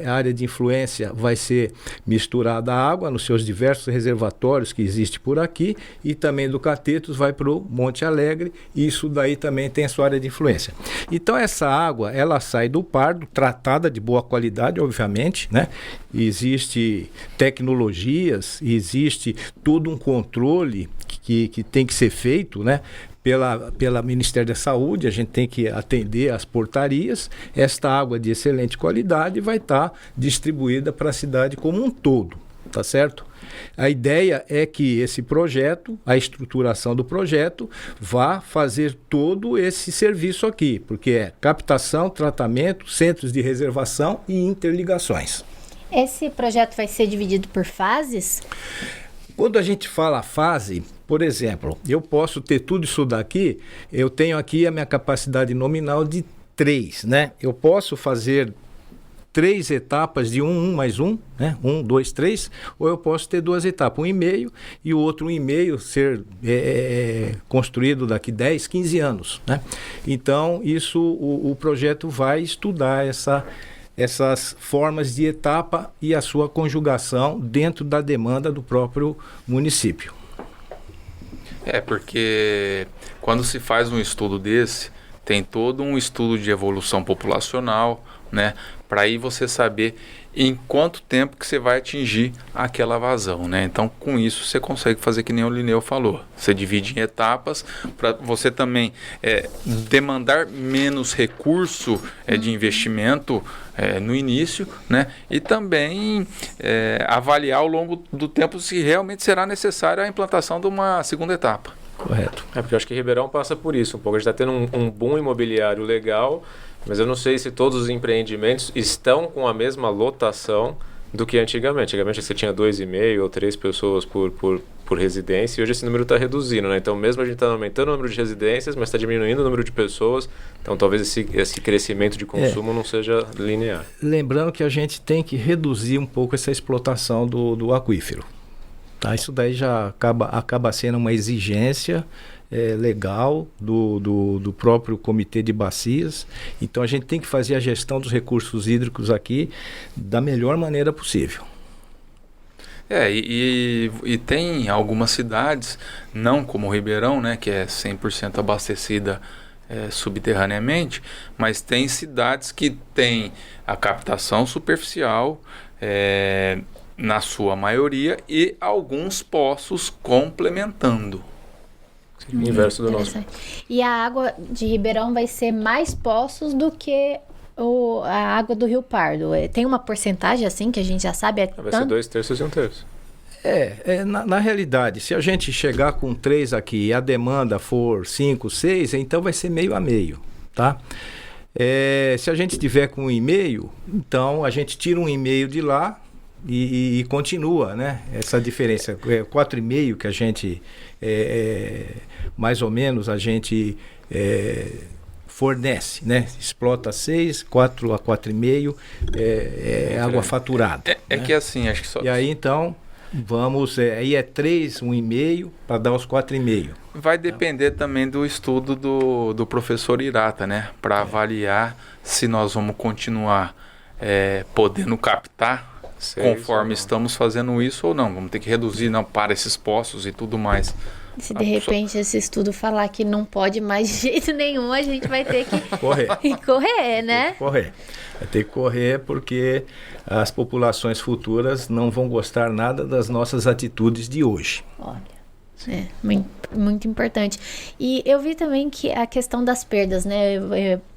áreas de influência vai ser misturada a água nos seus diversos reservatórios que existem por aqui, e também do Catetos vai para o Monte Alegre, e isso daí também tem a sua área de influência. Então essa água, ela sai do Pardo, tratada de boa qualidade, obviamente, né? Existe tecnologias, existe todo um controle que tem que ser feito, né, pela Ministério da Saúde. A gente tem que atender às portarias. Esta água de excelente qualidade vai estar distribuída para a cidade como um todo, tá certo? A ideia é que esse projeto, a estruturação do projeto, vá fazer todo esse serviço aqui, porque é captação, tratamento, centros de reservação e interligações. Esse projeto vai ser dividido por fases? Quando a gente fala fase, por exemplo, eu posso ter tudo isso daqui, eu tenho aqui a minha capacidade nominal de 3, né? Eu posso fazer 3 etapas de 1 mais 1, né? 1, 2, 3, ou eu posso ter 2 etapas, 1,5 e o outro 1,5 ser construído daqui 10, 15 anos, né? Então, isso o projeto vai estudar essas formas de etapa e a sua conjugação dentro da demanda do próprio município. Porque quando se faz um estudo desse, tem todo um estudo de evolução populacional, né? Para aí você saber em quanto tempo que você vai atingir aquela vazão, né? Então, com isso, você consegue fazer que nem o Linneu falou. Você divide em etapas para você também demandar menos recurso de investimento no início, né? E também avaliar ao longo do tempo se realmente será necessária a implantação de uma segunda etapa. Correto. Porque eu acho que Ribeirão passa por isso um pouco. A gente está tendo um boom imobiliário legal, mas eu não sei se todos os empreendimentos estão com a mesma lotação do que antigamente. Antigamente você tinha 2,5 ou 3 pessoas por residência, e hoje esse número está reduzindo, né? Então mesmo a gente está aumentando o número de residências, mas está diminuindo o número de pessoas, então talvez esse crescimento de consumo não seja linear. Lembrando que a gente tem que reduzir um pouco essa explotação do aquífero. Tá? Isso daí já acaba sendo uma exigência legal do próprio Comitê de Bacias. Então a gente tem que fazer a gestão dos recursos hídricos aqui da melhor maneira possível. E tem algumas cidades, não como Ribeirão, né, que é 100% abastecida subterraneamente, mas tem cidades que têm a captação superficial, na sua maioria, e alguns poços complementando. O inverso do nosso. E a água de Ribeirão vai ser mais poços do que a água do Rio Pardo. Tem uma porcentagem assim que a gente já sabe? Vai ser 2/3 e 1/3. Na realidade, se a gente chegar com 3 aqui e a demanda for 5, 6, então vai ser meio a meio, tá? Se a gente tiver com 1,5, então a gente tira 1,5 de lá e continua, né? Essa diferença, 4,5 que a gente, mais ou menos, a gente fornece, né? Explota 6, 4 a 4,5 água faturada. Né? Que assim, acho que só... E aí, então, vamos... aí é 3, 1,5 para dar os 4,5. Vai depender também do estudo do professor Irata, né? Para avaliar se nós vamos continuar podendo captar conforme estamos fazendo isso ou não. Vamos ter que reduzir para esses poços e tudo mais. Se de repente esse estudo falar que não pode mais de jeito nenhum, a gente vai ter que correr, né? Correr. Vai ter que correr porque as populações futuras não vão gostar nada das nossas atitudes de hoje. Olha. Muito importante. E eu vi também que a questão das perdas, né?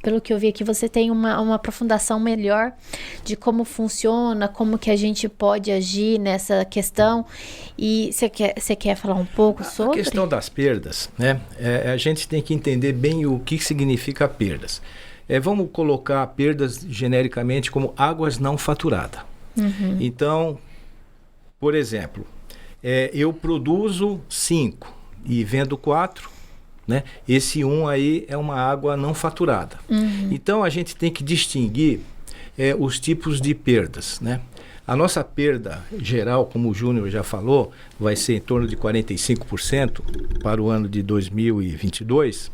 Pelo que eu vi aqui, você tem uma aprofundação melhor de como funciona, como que a gente pode agir nessa questão. E você quer falar um pouco sobre? A questão das perdas, né? A gente tem que entender bem o que significa perdas. Vamos colocar perdas genericamente como águas não faturadas. Uhum. Então, por exemplo, eu produzo 5 e vendo 4, né? Esse 1 aí é uma água não faturada. Uhum. Então a gente tem que distinguir os tipos de perdas, né? A nossa perda geral, como o Júnior já falou, vai ser em torno de 45% para o ano de 2022.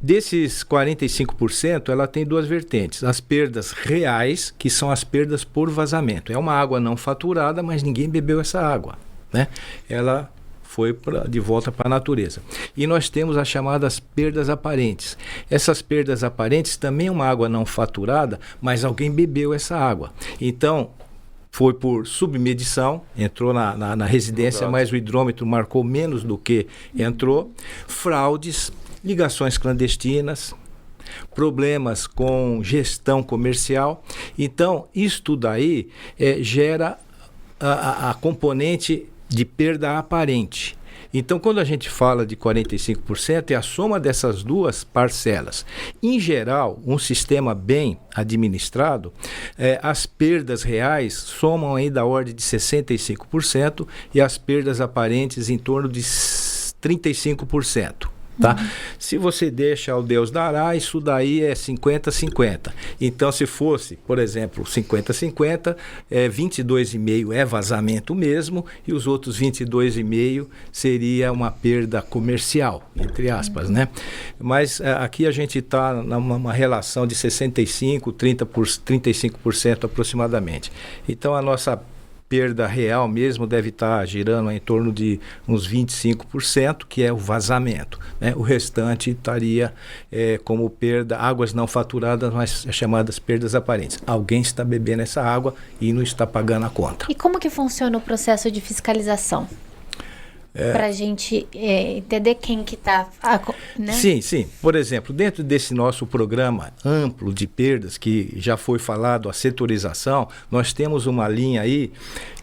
Desses 45%, ela tem duas vertentes. As perdas reais, que são as perdas por vazamento. É uma água não faturada, mas ninguém bebeu essa água, né? Ela foi de volta para a natureza. E nós temos as chamadas perdas aparentes. Essas perdas aparentes também é uma água não faturada, mas alguém bebeu essa água. Então, foi por submedição, entrou na residência, mas o hidrômetro marcou menos do que entrou. Fraudes, ligações clandestinas, problemas com gestão comercial. Então, isto daí gera a componente de perda aparente. Então, quando a gente fala de 45%, é a soma dessas duas parcelas. Em geral, um sistema bem administrado, as perdas reais somam aí da ordem de 65% e as perdas aparentes em torno de 35%. Tá? Uhum. Se você deixa ao Deus dará, isso daí é 50-50. Então, se fosse, por exemplo, 50-50, 22,5% é vazamento mesmo, e os outros 22,5% seria uma perda comercial, entre aspas, né? Mas aqui a gente está numa relação de 65% aproximadamente. Então, a nossa perda real mesmo deve estar girando em torno de uns 25%, que é o vazamento, né? O restante estaria como perda, águas não faturadas, mas chamadas perdas aparentes. Alguém está bebendo essa água e não está pagando a conta. E como que funciona o processo de fiscalização? Para a gente entender quem que está, né? Sim. Por exemplo, dentro desse nosso programa amplo de perdas, que já foi falado, a setorização, nós temos uma linha aí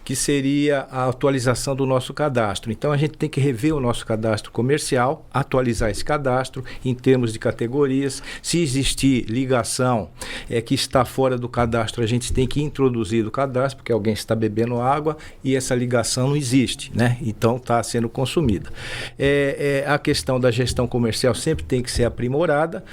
que seria a atualização do nosso cadastro. Então, a gente tem que rever o nosso cadastro comercial, atualizar esse cadastro em termos de categorias. Se existir ligação que está fora do cadastro, a gente tem que introduzir o cadastro, porque alguém está bebendo água e essa ligação não existe, né? Então, está sendo consumida. A questão da gestão comercial sempre tem que ser aprimorada.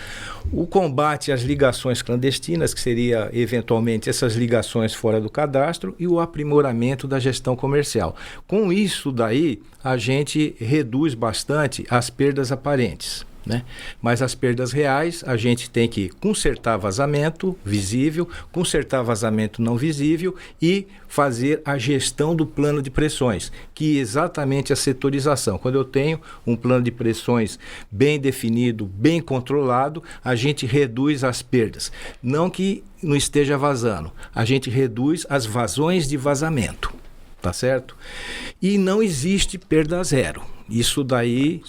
O combate às ligações clandestinas, que seria, eventualmente, essas ligações fora do cadastro, e o aprimoramento da gestão comercial. Com isso daí, a gente reduz bastante as perdas aparentes, né? Mas as perdas reais, a gente tem que consertar vazamento visível, consertar vazamento não visível e fazer a gestão do plano de pressões, que é exatamente a setorização. Quando eu tenho um plano de pressões bem definido, bem controlado, a gente reduz as perdas. Não que não esteja vazando, a gente reduz as vazões de vazamento, tá certo? E não existe perda zero. Isso daí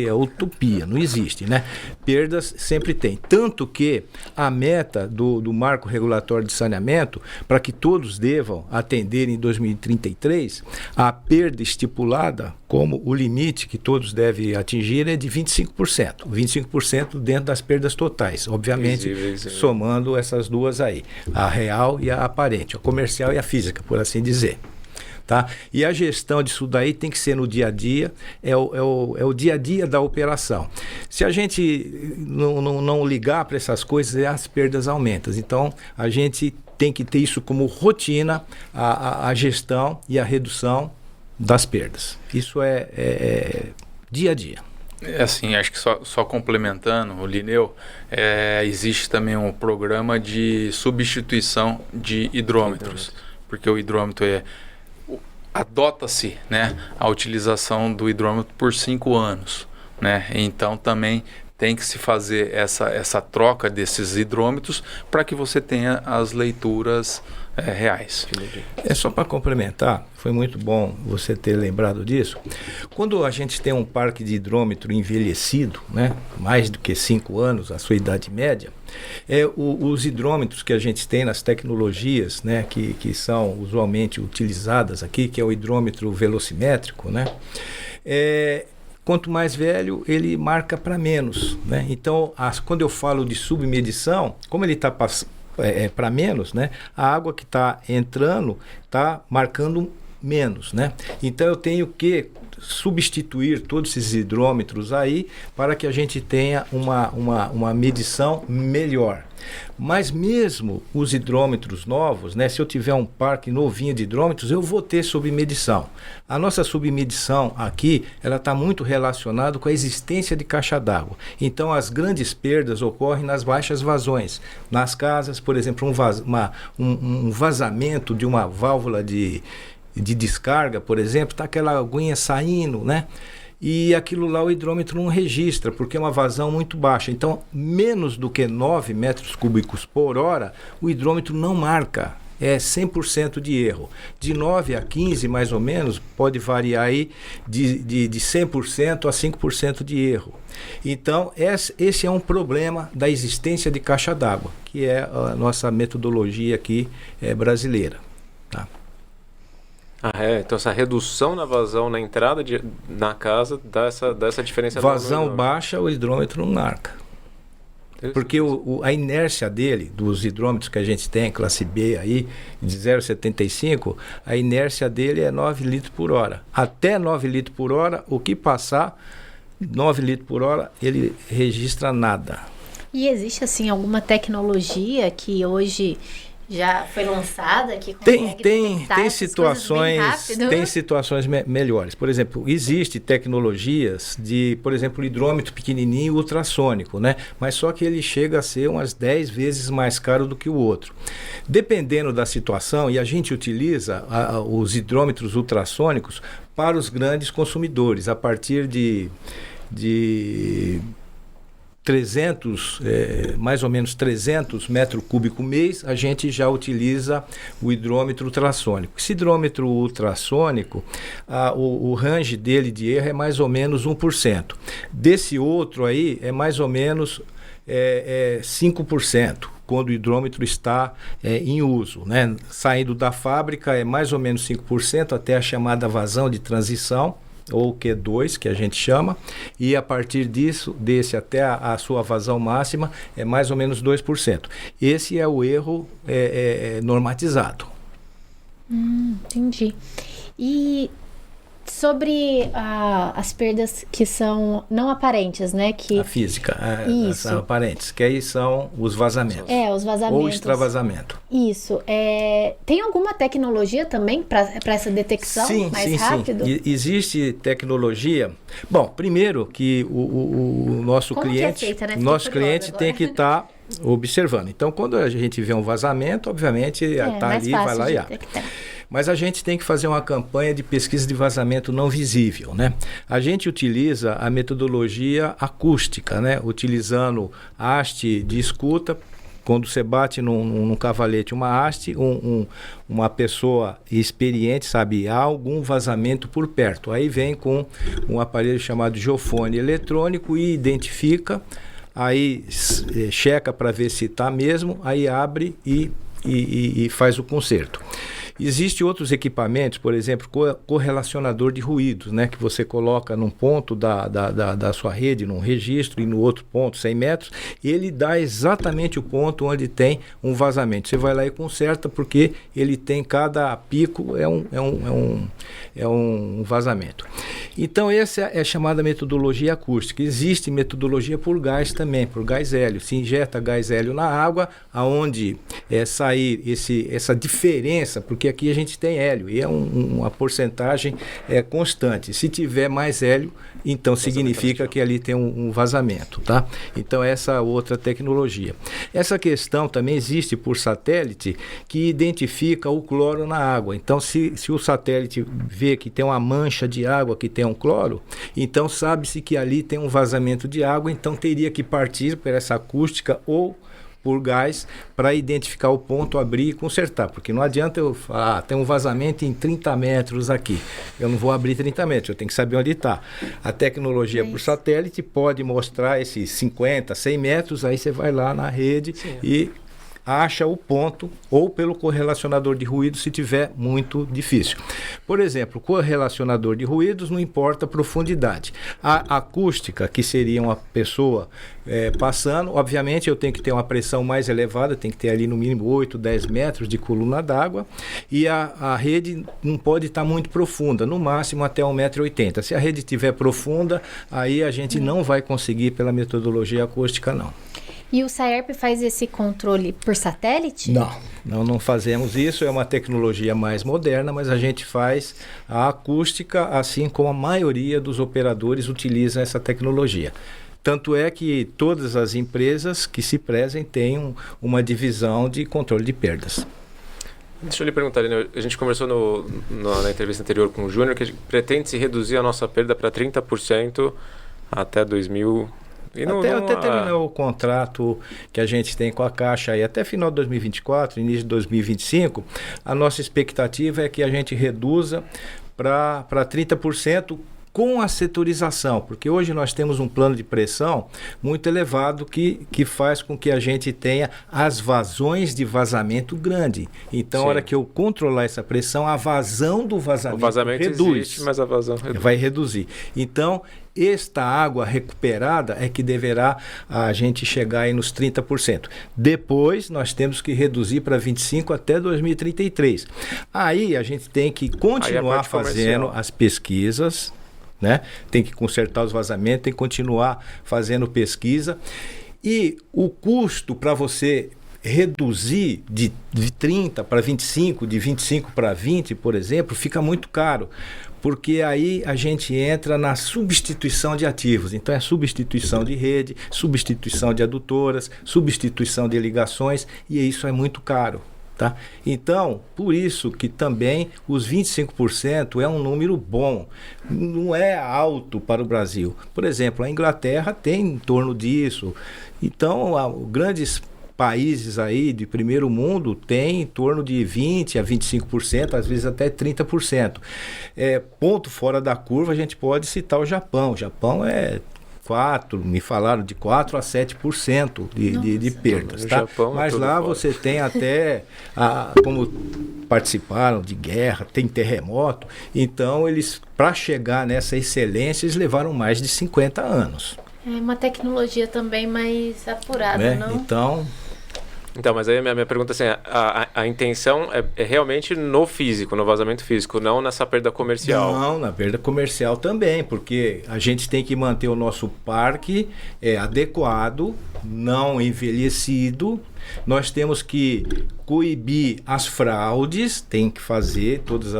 é utopia, não existe, né? Perdas sempre tem. Tanto que a meta do Marco Regulatório de Saneamento, para que todos devam atender em 2033, a perda estipulada como o limite que todos devem atingir é de 25%. 25% dentro das perdas totais, obviamente, somando essas duas aí, a real e a aparente, a comercial e a física, por assim dizer. Tá? E a gestão disso daí tem que ser no dia a dia, é o dia a dia da operação. Se a gente não ligar para essas coisas, as perdas aumentam. Então, a gente tem que ter isso como rotina, a gestão e a redução das perdas. Isso é dia a dia. Assim, acho que só complementando, o Lineu, existe também um programa de substituição de hidrômetros, porque o hidrômetro adota-se, né, a utilização do hidrômetro por 5 anos, né? Então também tem que se fazer essa troca desses hidrômetros para que você tenha as leituras reais. É só para complementar, foi muito bom você ter lembrado disso. Quando a gente tem um parque de hidrômetro envelhecido, né, mais do que 5 anos, a sua idade média, os hidrômetros que a gente tem nas tecnologias, né, que são usualmente utilizadas aqui, que é o hidrômetro velocimétrico, né, quanto mais velho, ele marca para menos, né? Então, quando eu falo de submedição, como ele está para menos, né? A água que está entrando está marcando menos, né? Então, eu tenho que substituir todos esses hidrômetros aí para que a gente tenha uma medição melhor. Mas mesmo os hidrômetros novos, né, se eu tiver um parque novinho de hidrômetros, eu vou ter submedição. A nossa submedição aqui, ela está muito relacionada com a existência de caixa d'água. Então, as grandes perdas ocorrem nas baixas vazões. Nas casas, por exemplo, um vazamento de uma válvula de descarga, por exemplo, está aquela aguinha saindo, né? E aquilo lá o hidrômetro não registra, porque é uma vazão muito baixa. Então, menos do que 9 metros cúbicos por hora, o hidrômetro não marca. É 100% de erro. De 9 a 15, mais ou menos, pode variar aí de 100% a 5% de erro. Então, esse é um problema da existência de caixa d'água, que é a nossa metodologia aqui brasileira. Tá? Então essa redução na vazão na entrada na casa dá essa diferença. Vazão baixa, o hidrômetro não marca. Porque a inércia dele, dos hidrômetros que a gente tem, classe B aí, de 0,75, a inércia dele é 9 litros por hora. Até 9 litros por hora, o que passar, 9 litros por hora, ele registra nada. E existe, assim, alguma tecnologia que hoje já foi lançada que tem situações melhores. Por exemplo, existe tecnologias de, por exemplo, hidrômetro pequenininho ultrassônico, né? Mas só que ele chega a ser umas 10 vezes mais caro do que o outro. Dependendo da situação, e a gente utiliza os hidrômetros ultrassônicos para os grandes consumidores, a partir de 300, mais ou menos 300 metros cúbicos mês, a gente já utiliza o hidrômetro ultrassônico. Esse hidrômetro ultrassônico, o range dele de erro é mais ou menos 1%. Desse outro aí é mais ou menos 5%. Quando o hidrômetro está em uso, né? Saindo da fábrica é mais ou menos 5% até a chamada vazão de transição, ou Q2, que a gente chama, e a partir desse até a sua vazão máxima é mais ou menos 2%. Esse é o erro normatizado. Entendi. E sobre as perdas que são não aparentes, né? A física, as aparentes, que aí são os vazamentos. Os vazamentos. Ou extravasamento. Isso. Tem alguma tecnologia também para essa detecção mais rápido? Sim. Existe tecnologia. Bom, primeiro que o nosso cliente, nosso cliente tem que estar observando. Então, quando a gente vê um vazamento, obviamente está ali, vai lá e abre. Mas a gente tem que fazer uma campanha de pesquisa de vazamento não visível, né? A gente utiliza a metodologia acústica, né? Utilizando haste de escuta. Quando você bate num cavalete, uma haste, uma pessoa experiente sabe, há algum vazamento por perto. Aí vem com um aparelho chamado geofone eletrônico e identifica, aí checa para ver se está mesmo, aí abre e faz o conserto. Existem outros equipamentos, por exemplo, correlacionador de ruídos, né, que você coloca num ponto da sua rede, num registro, e no outro ponto, 100 metros, e ele dá exatamente o ponto onde tem um vazamento. Você vai lá e conserta, porque ele tem cada pico, é um vazamento. Então, essa é a chamada metodologia acústica. Existe metodologia por gás também, por gás hélio. Se injeta gás hélio na água, aonde sair essa diferença, porque aqui a gente tem hélio, e é uma porcentagem constante. Se tiver mais hélio, então significa que ali tem um vazamento, tá? Então, essa outra tecnologia. Essa questão também existe por satélite, que identifica o cloro na água. Então, se o satélite vê que tem uma mancha de água que tem um cloro, então sabe-se que ali tem um vazamento de água, então teria que partir por essa acústica ou por gás para identificar o ponto, abrir e consertar, porque não adianta eu falar, tem um vazamento em 30 metros aqui, eu não vou abrir 30 metros, eu tenho que saber onde está. A tecnologia por satélite pode mostrar esses 50, 100 metros, aí você vai lá na rede e acha o ponto, ou pelo correlacionador de ruído, se tiver muito difícil. Por exemplo, correlacionador de ruídos não importa a profundidade. A acústica, que seria uma pessoa passando, obviamente eu tenho que ter uma pressão mais elevada, tem que ter ali no mínimo 8, 10 metros de coluna d'água, e a rede não pode estar muito profunda, no máximo até 1,80 m. Se a rede estiver profunda, aí a gente não vai conseguir pela metodologia acústica, não. E o SAERP faz esse controle por satélite? Não fazemos isso, é uma tecnologia mais moderna, mas a gente faz a acústica, assim como a maioria dos operadores utilizam essa tecnologia. Tanto é que todas as empresas que se prezem têm uma divisão de controle de perdas. Deixa eu lhe perguntar, a gente conversou na entrevista anterior com o Júnior que pretende se reduzir a nossa perda para 30% até 2000. Até terminar o contrato que a gente tem com a Caixa aí, até final de 2024, início de 2025, a nossa expectativa é que a gente reduza para 30% com a setorização, porque hoje nós temos um plano de pressão muito elevado que faz com que a gente tenha as vazões de vazamento grande. Então, na hora que eu controlar essa pressão, a vazão do vazamento reduz. Existe, mas a vazão reduz. Vai reduzir. Então, esta água recuperada é que deverá a gente chegar aí nos 30%. Depois, nós temos que reduzir para 25% até 2033. Aí, a gente tem que continuar fazendo as pesquisas, né? Tem que consertar os vazamentos, tem que continuar fazendo pesquisa. E o custo para você reduzir de 30 para 25, de 25 para 20, por exemplo, fica muito caro. Porque aí a gente entra na substituição de ativos. Então é substituição de rede, substituição de adutoras, substituição de ligações, e isso é muito caro. Tá? Então, por isso que também os 25% é um número bom, não é alto para o Brasil. Por exemplo, a Inglaterra tem em torno disso. Então, grandes países aí de primeiro mundo têm em torno de 20% a 25%, às vezes até 30%. Ponto fora da curva, a gente pode citar o Japão. O Japão me falaram de 4% a 7% de perdas, tá? Mas lá você tem até, como participaram de guerra, tem terremoto, então eles, para chegar nessa excelência, eles levaram mais de 50 anos. É uma tecnologia também mais apurada, não? Então, mas aí a minha pergunta assim, a intenção é realmente no físico, no vazamento físico, não nessa perda comercial. Não, na perda comercial também, porque a gente tem que manter o nosso parque adequado, não envelhecido. Nós temos que coibir as fraudes, tem que fazer todas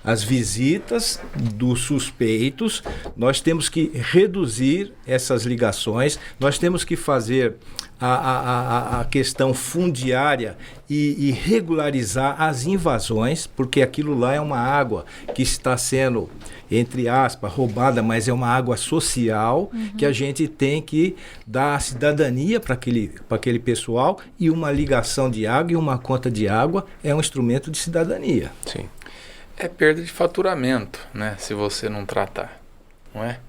as visitas dos suspeitos, nós temos que reduzir essas ligações, nós temos que fazer a questão fundiária e regularizar as invasões, porque aquilo lá é uma água que está sendo, entre aspas, roubada, mas é uma água social, que a gente tem que dar a cidadania para aquele pessoal, e uma ligação de água e uma conta de água é um instrumento de cidadania. Sim. É perda de faturamento, né? Se você não tratar, não é?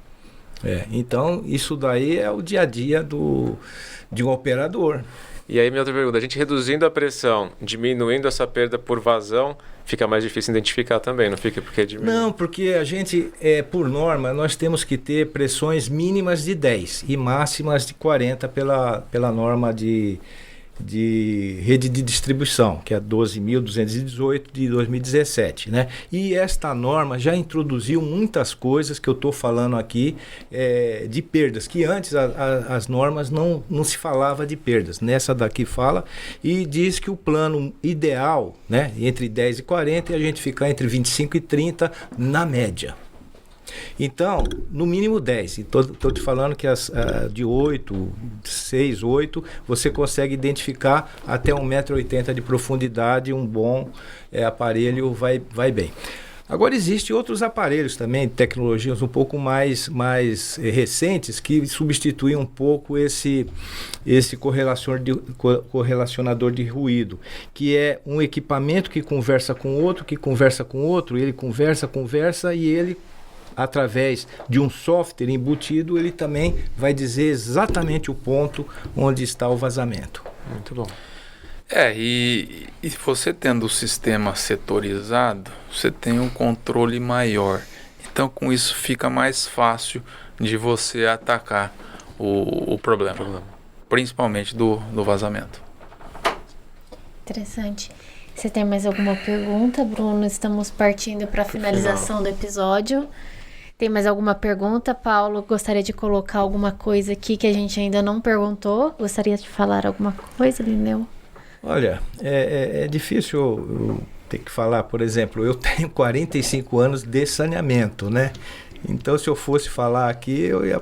Então isso daí é o dia a dia de um operador. E aí minha outra pergunta, a gente reduzindo a pressão, diminuindo essa perda por vazão, fica mais difícil identificar também, não fica porque diminui? Não, porque a gente, por norma, nós temos que ter pressões mínimas de 10 e máximas de 40 pela norma de de rede de distribuição, que é a 12.218 de 2017, né? E esta norma já introduziu muitas coisas que eu estou falando aqui de perdas, que antes as normas não se falava de perdas. Nessa daqui fala e diz que o plano ideal, né, entre 10 e 40, é a gente ficar entre 25 e 30 na média. Então, no mínimo 10. Estou te falando que de 8, 6, 8, você consegue identificar até 1,80 m de profundidade, um bom aparelho vai bem. Agora, existem outros aparelhos também, tecnologias um pouco mais recentes, que substituem um pouco esse correlacionador de ruído, que é um equipamento que conversa com outro, ele conversa e ele, através de um software embutido, ele também vai dizer exatamente o ponto onde está o vazamento. Muito bom. E você tendo o sistema setorizado, você tem um controle maior. Então, com isso, fica mais fácil de você atacar o problema, principalmente do vazamento. Interessante. Você tem mais alguma pergunta, Bruno? Estamos partindo para a finalização do episódio. Tem mais alguma pergunta, Paulo? Gostaria de colocar alguma coisa aqui que a gente ainda não perguntou? Gostaria de falar alguma coisa, Lineu? Olha, é difícil eu ter que falar. Por exemplo, eu tenho 45 anos de saneamento, né? Então, se eu fosse falar aqui, eu ia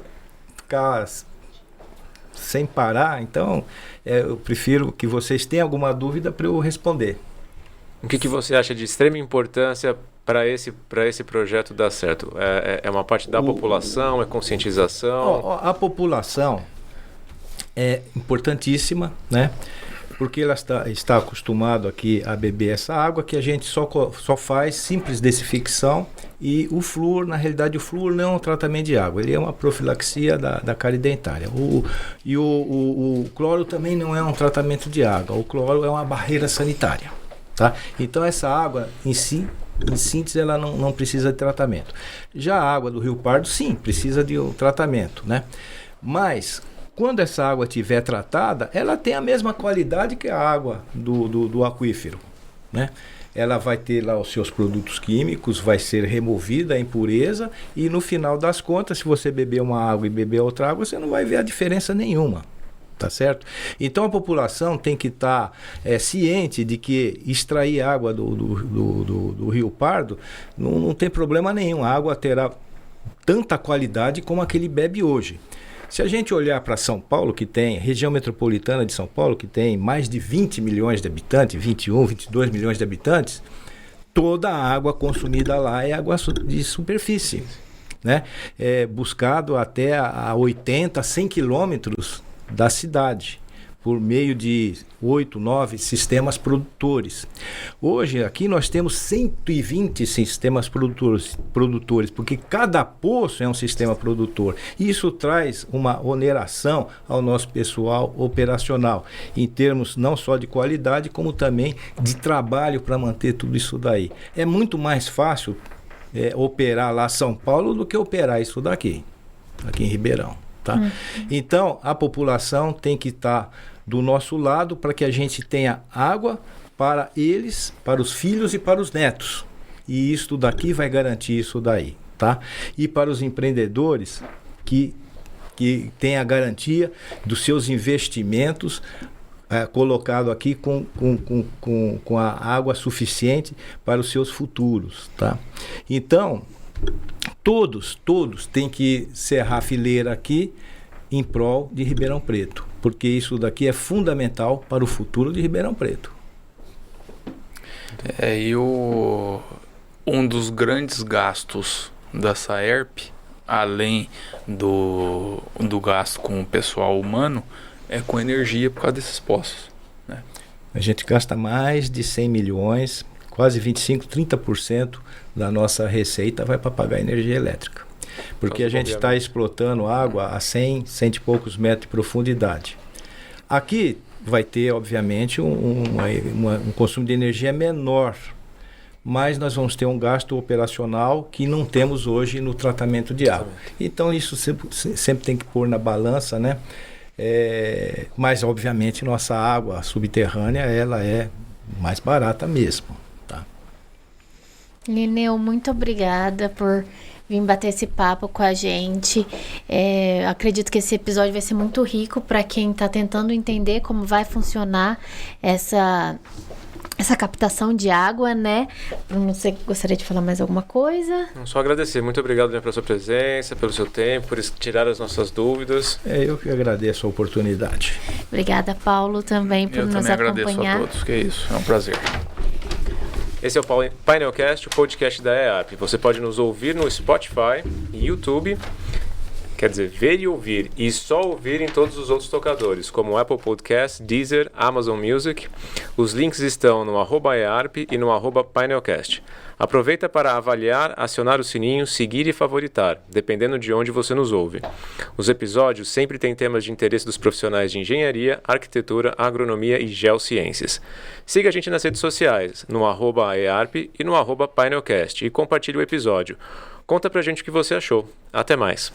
ficar sem parar. Então, eu prefiro que vocês tenham alguma dúvida para eu responder. O que você acha de extrema importância para esse projeto dar certo? É uma parte da população, é conscientização? A população é importantíssima, né? Porque ela está acostumado aqui a beber essa água, que a gente só faz simples desinfecção, e o flúor, na realidade, o flúor não é um tratamento de água, ele é uma profilaxia da cárie dentária. O cloro também não é um tratamento de água, o cloro é uma barreira sanitária, tá? Então essa água em síntese, ela não precisa de tratamento. Já a água do Rio Pardo, sim, precisa de um tratamento, né? Mas quando essa água estiver tratada, ela tem a mesma qualidade que a água do aquífero, né? Ela vai ter lá os seus produtos químicos, vai ser removida a impureza e no final das contas, se você beber uma água e beber outra água, você não vai ver a diferença nenhuma. Tá certo? Então a população tem que estar ciente de que extrair água do Rio Pardo não tem problema nenhum. A água terá tanta qualidade como a que ele bebe hoje. Se a gente olhar para São Paulo, que tem, região metropolitana de São Paulo, que tem mais de 20 milhões de habitantes, 21, 22 milhões de habitantes, toda a água consumida lá é água de superfície, né? É buscado até a 80, 100 quilômetros da cidade, por meio de 8, 9 sistemas produtores. Hoje aqui nós temos 120 sistemas produtores, porque cada poço é um sistema produtor. Isso traz uma oneração ao nosso pessoal operacional, em termos não só de qualidade, como também de trabalho para manter tudo isso daí. É muito mais fácil operar lá São Paulo do que operar isso daqui, aqui em Ribeirão. Tá? Então, a população tem que estar do nosso lado para que a gente tenha água para eles, para os filhos e para os netos. E isso daqui vai garantir isso daí. Tá? E para os empreendedores que têm a garantia dos seus investimentos colocado aqui com a água suficiente para os seus futuros. Tá? Então, todos têm que cerrar a fileira aqui em prol de Ribeirão Preto, porque isso daqui é fundamental para o futuro de Ribeirão Preto. Um dos grandes gastos da Saerp, além do gasto com o pessoal humano, é com energia por causa desses poços, né? A gente gasta mais de 100 milhões, quase 25%, 30% da nossa receita vai para pagar energia elétrica. Porque a gente está explotando água a 100 e poucos metros de profundidade. Aqui vai ter, obviamente, um consumo de energia menor, mas nós vamos ter um gasto operacional que não temos hoje no tratamento de água. Então, isso sempre tem que pôr na balança, né? Mas, obviamente, nossa água subterrânea ela é mais barata mesmo. Tá? Lineu, muito obrigada por vir bater esse papo com a gente. Acredito que esse episódio vai ser muito rico para quem está tentando entender como vai funcionar essa captação de água, né? Não sei, gostaria de falar mais alguma coisa? Só agradecer. Muito obrigado, pela sua presença, pelo seu tempo, por tirar as nossas dúvidas. Eu que agradeço a oportunidade. Obrigada, Paulo, também por nos acompanhar. Eu também agradeço a todos, que é isso. É um prazer. Esse é o Painelcast, o podcast da EARP. Você pode nos ouvir no Spotify e YouTube, quer dizer, ver e ouvir, e só ouvir em todos os outros tocadores, como Apple Podcasts, Deezer, Amazon Music. Os links estão no @EARP e no @Painelcast. Aproveita para avaliar, acionar o sininho, seguir e favoritar, dependendo de onde você nos ouve. Os episódios sempre têm temas de interesse dos profissionais de engenharia, arquitetura, agronomia e geociências. Siga a gente nas redes sociais, no @EARP e no @Painelcast, e compartilhe o episódio. Conta pra gente o que você achou. Até mais.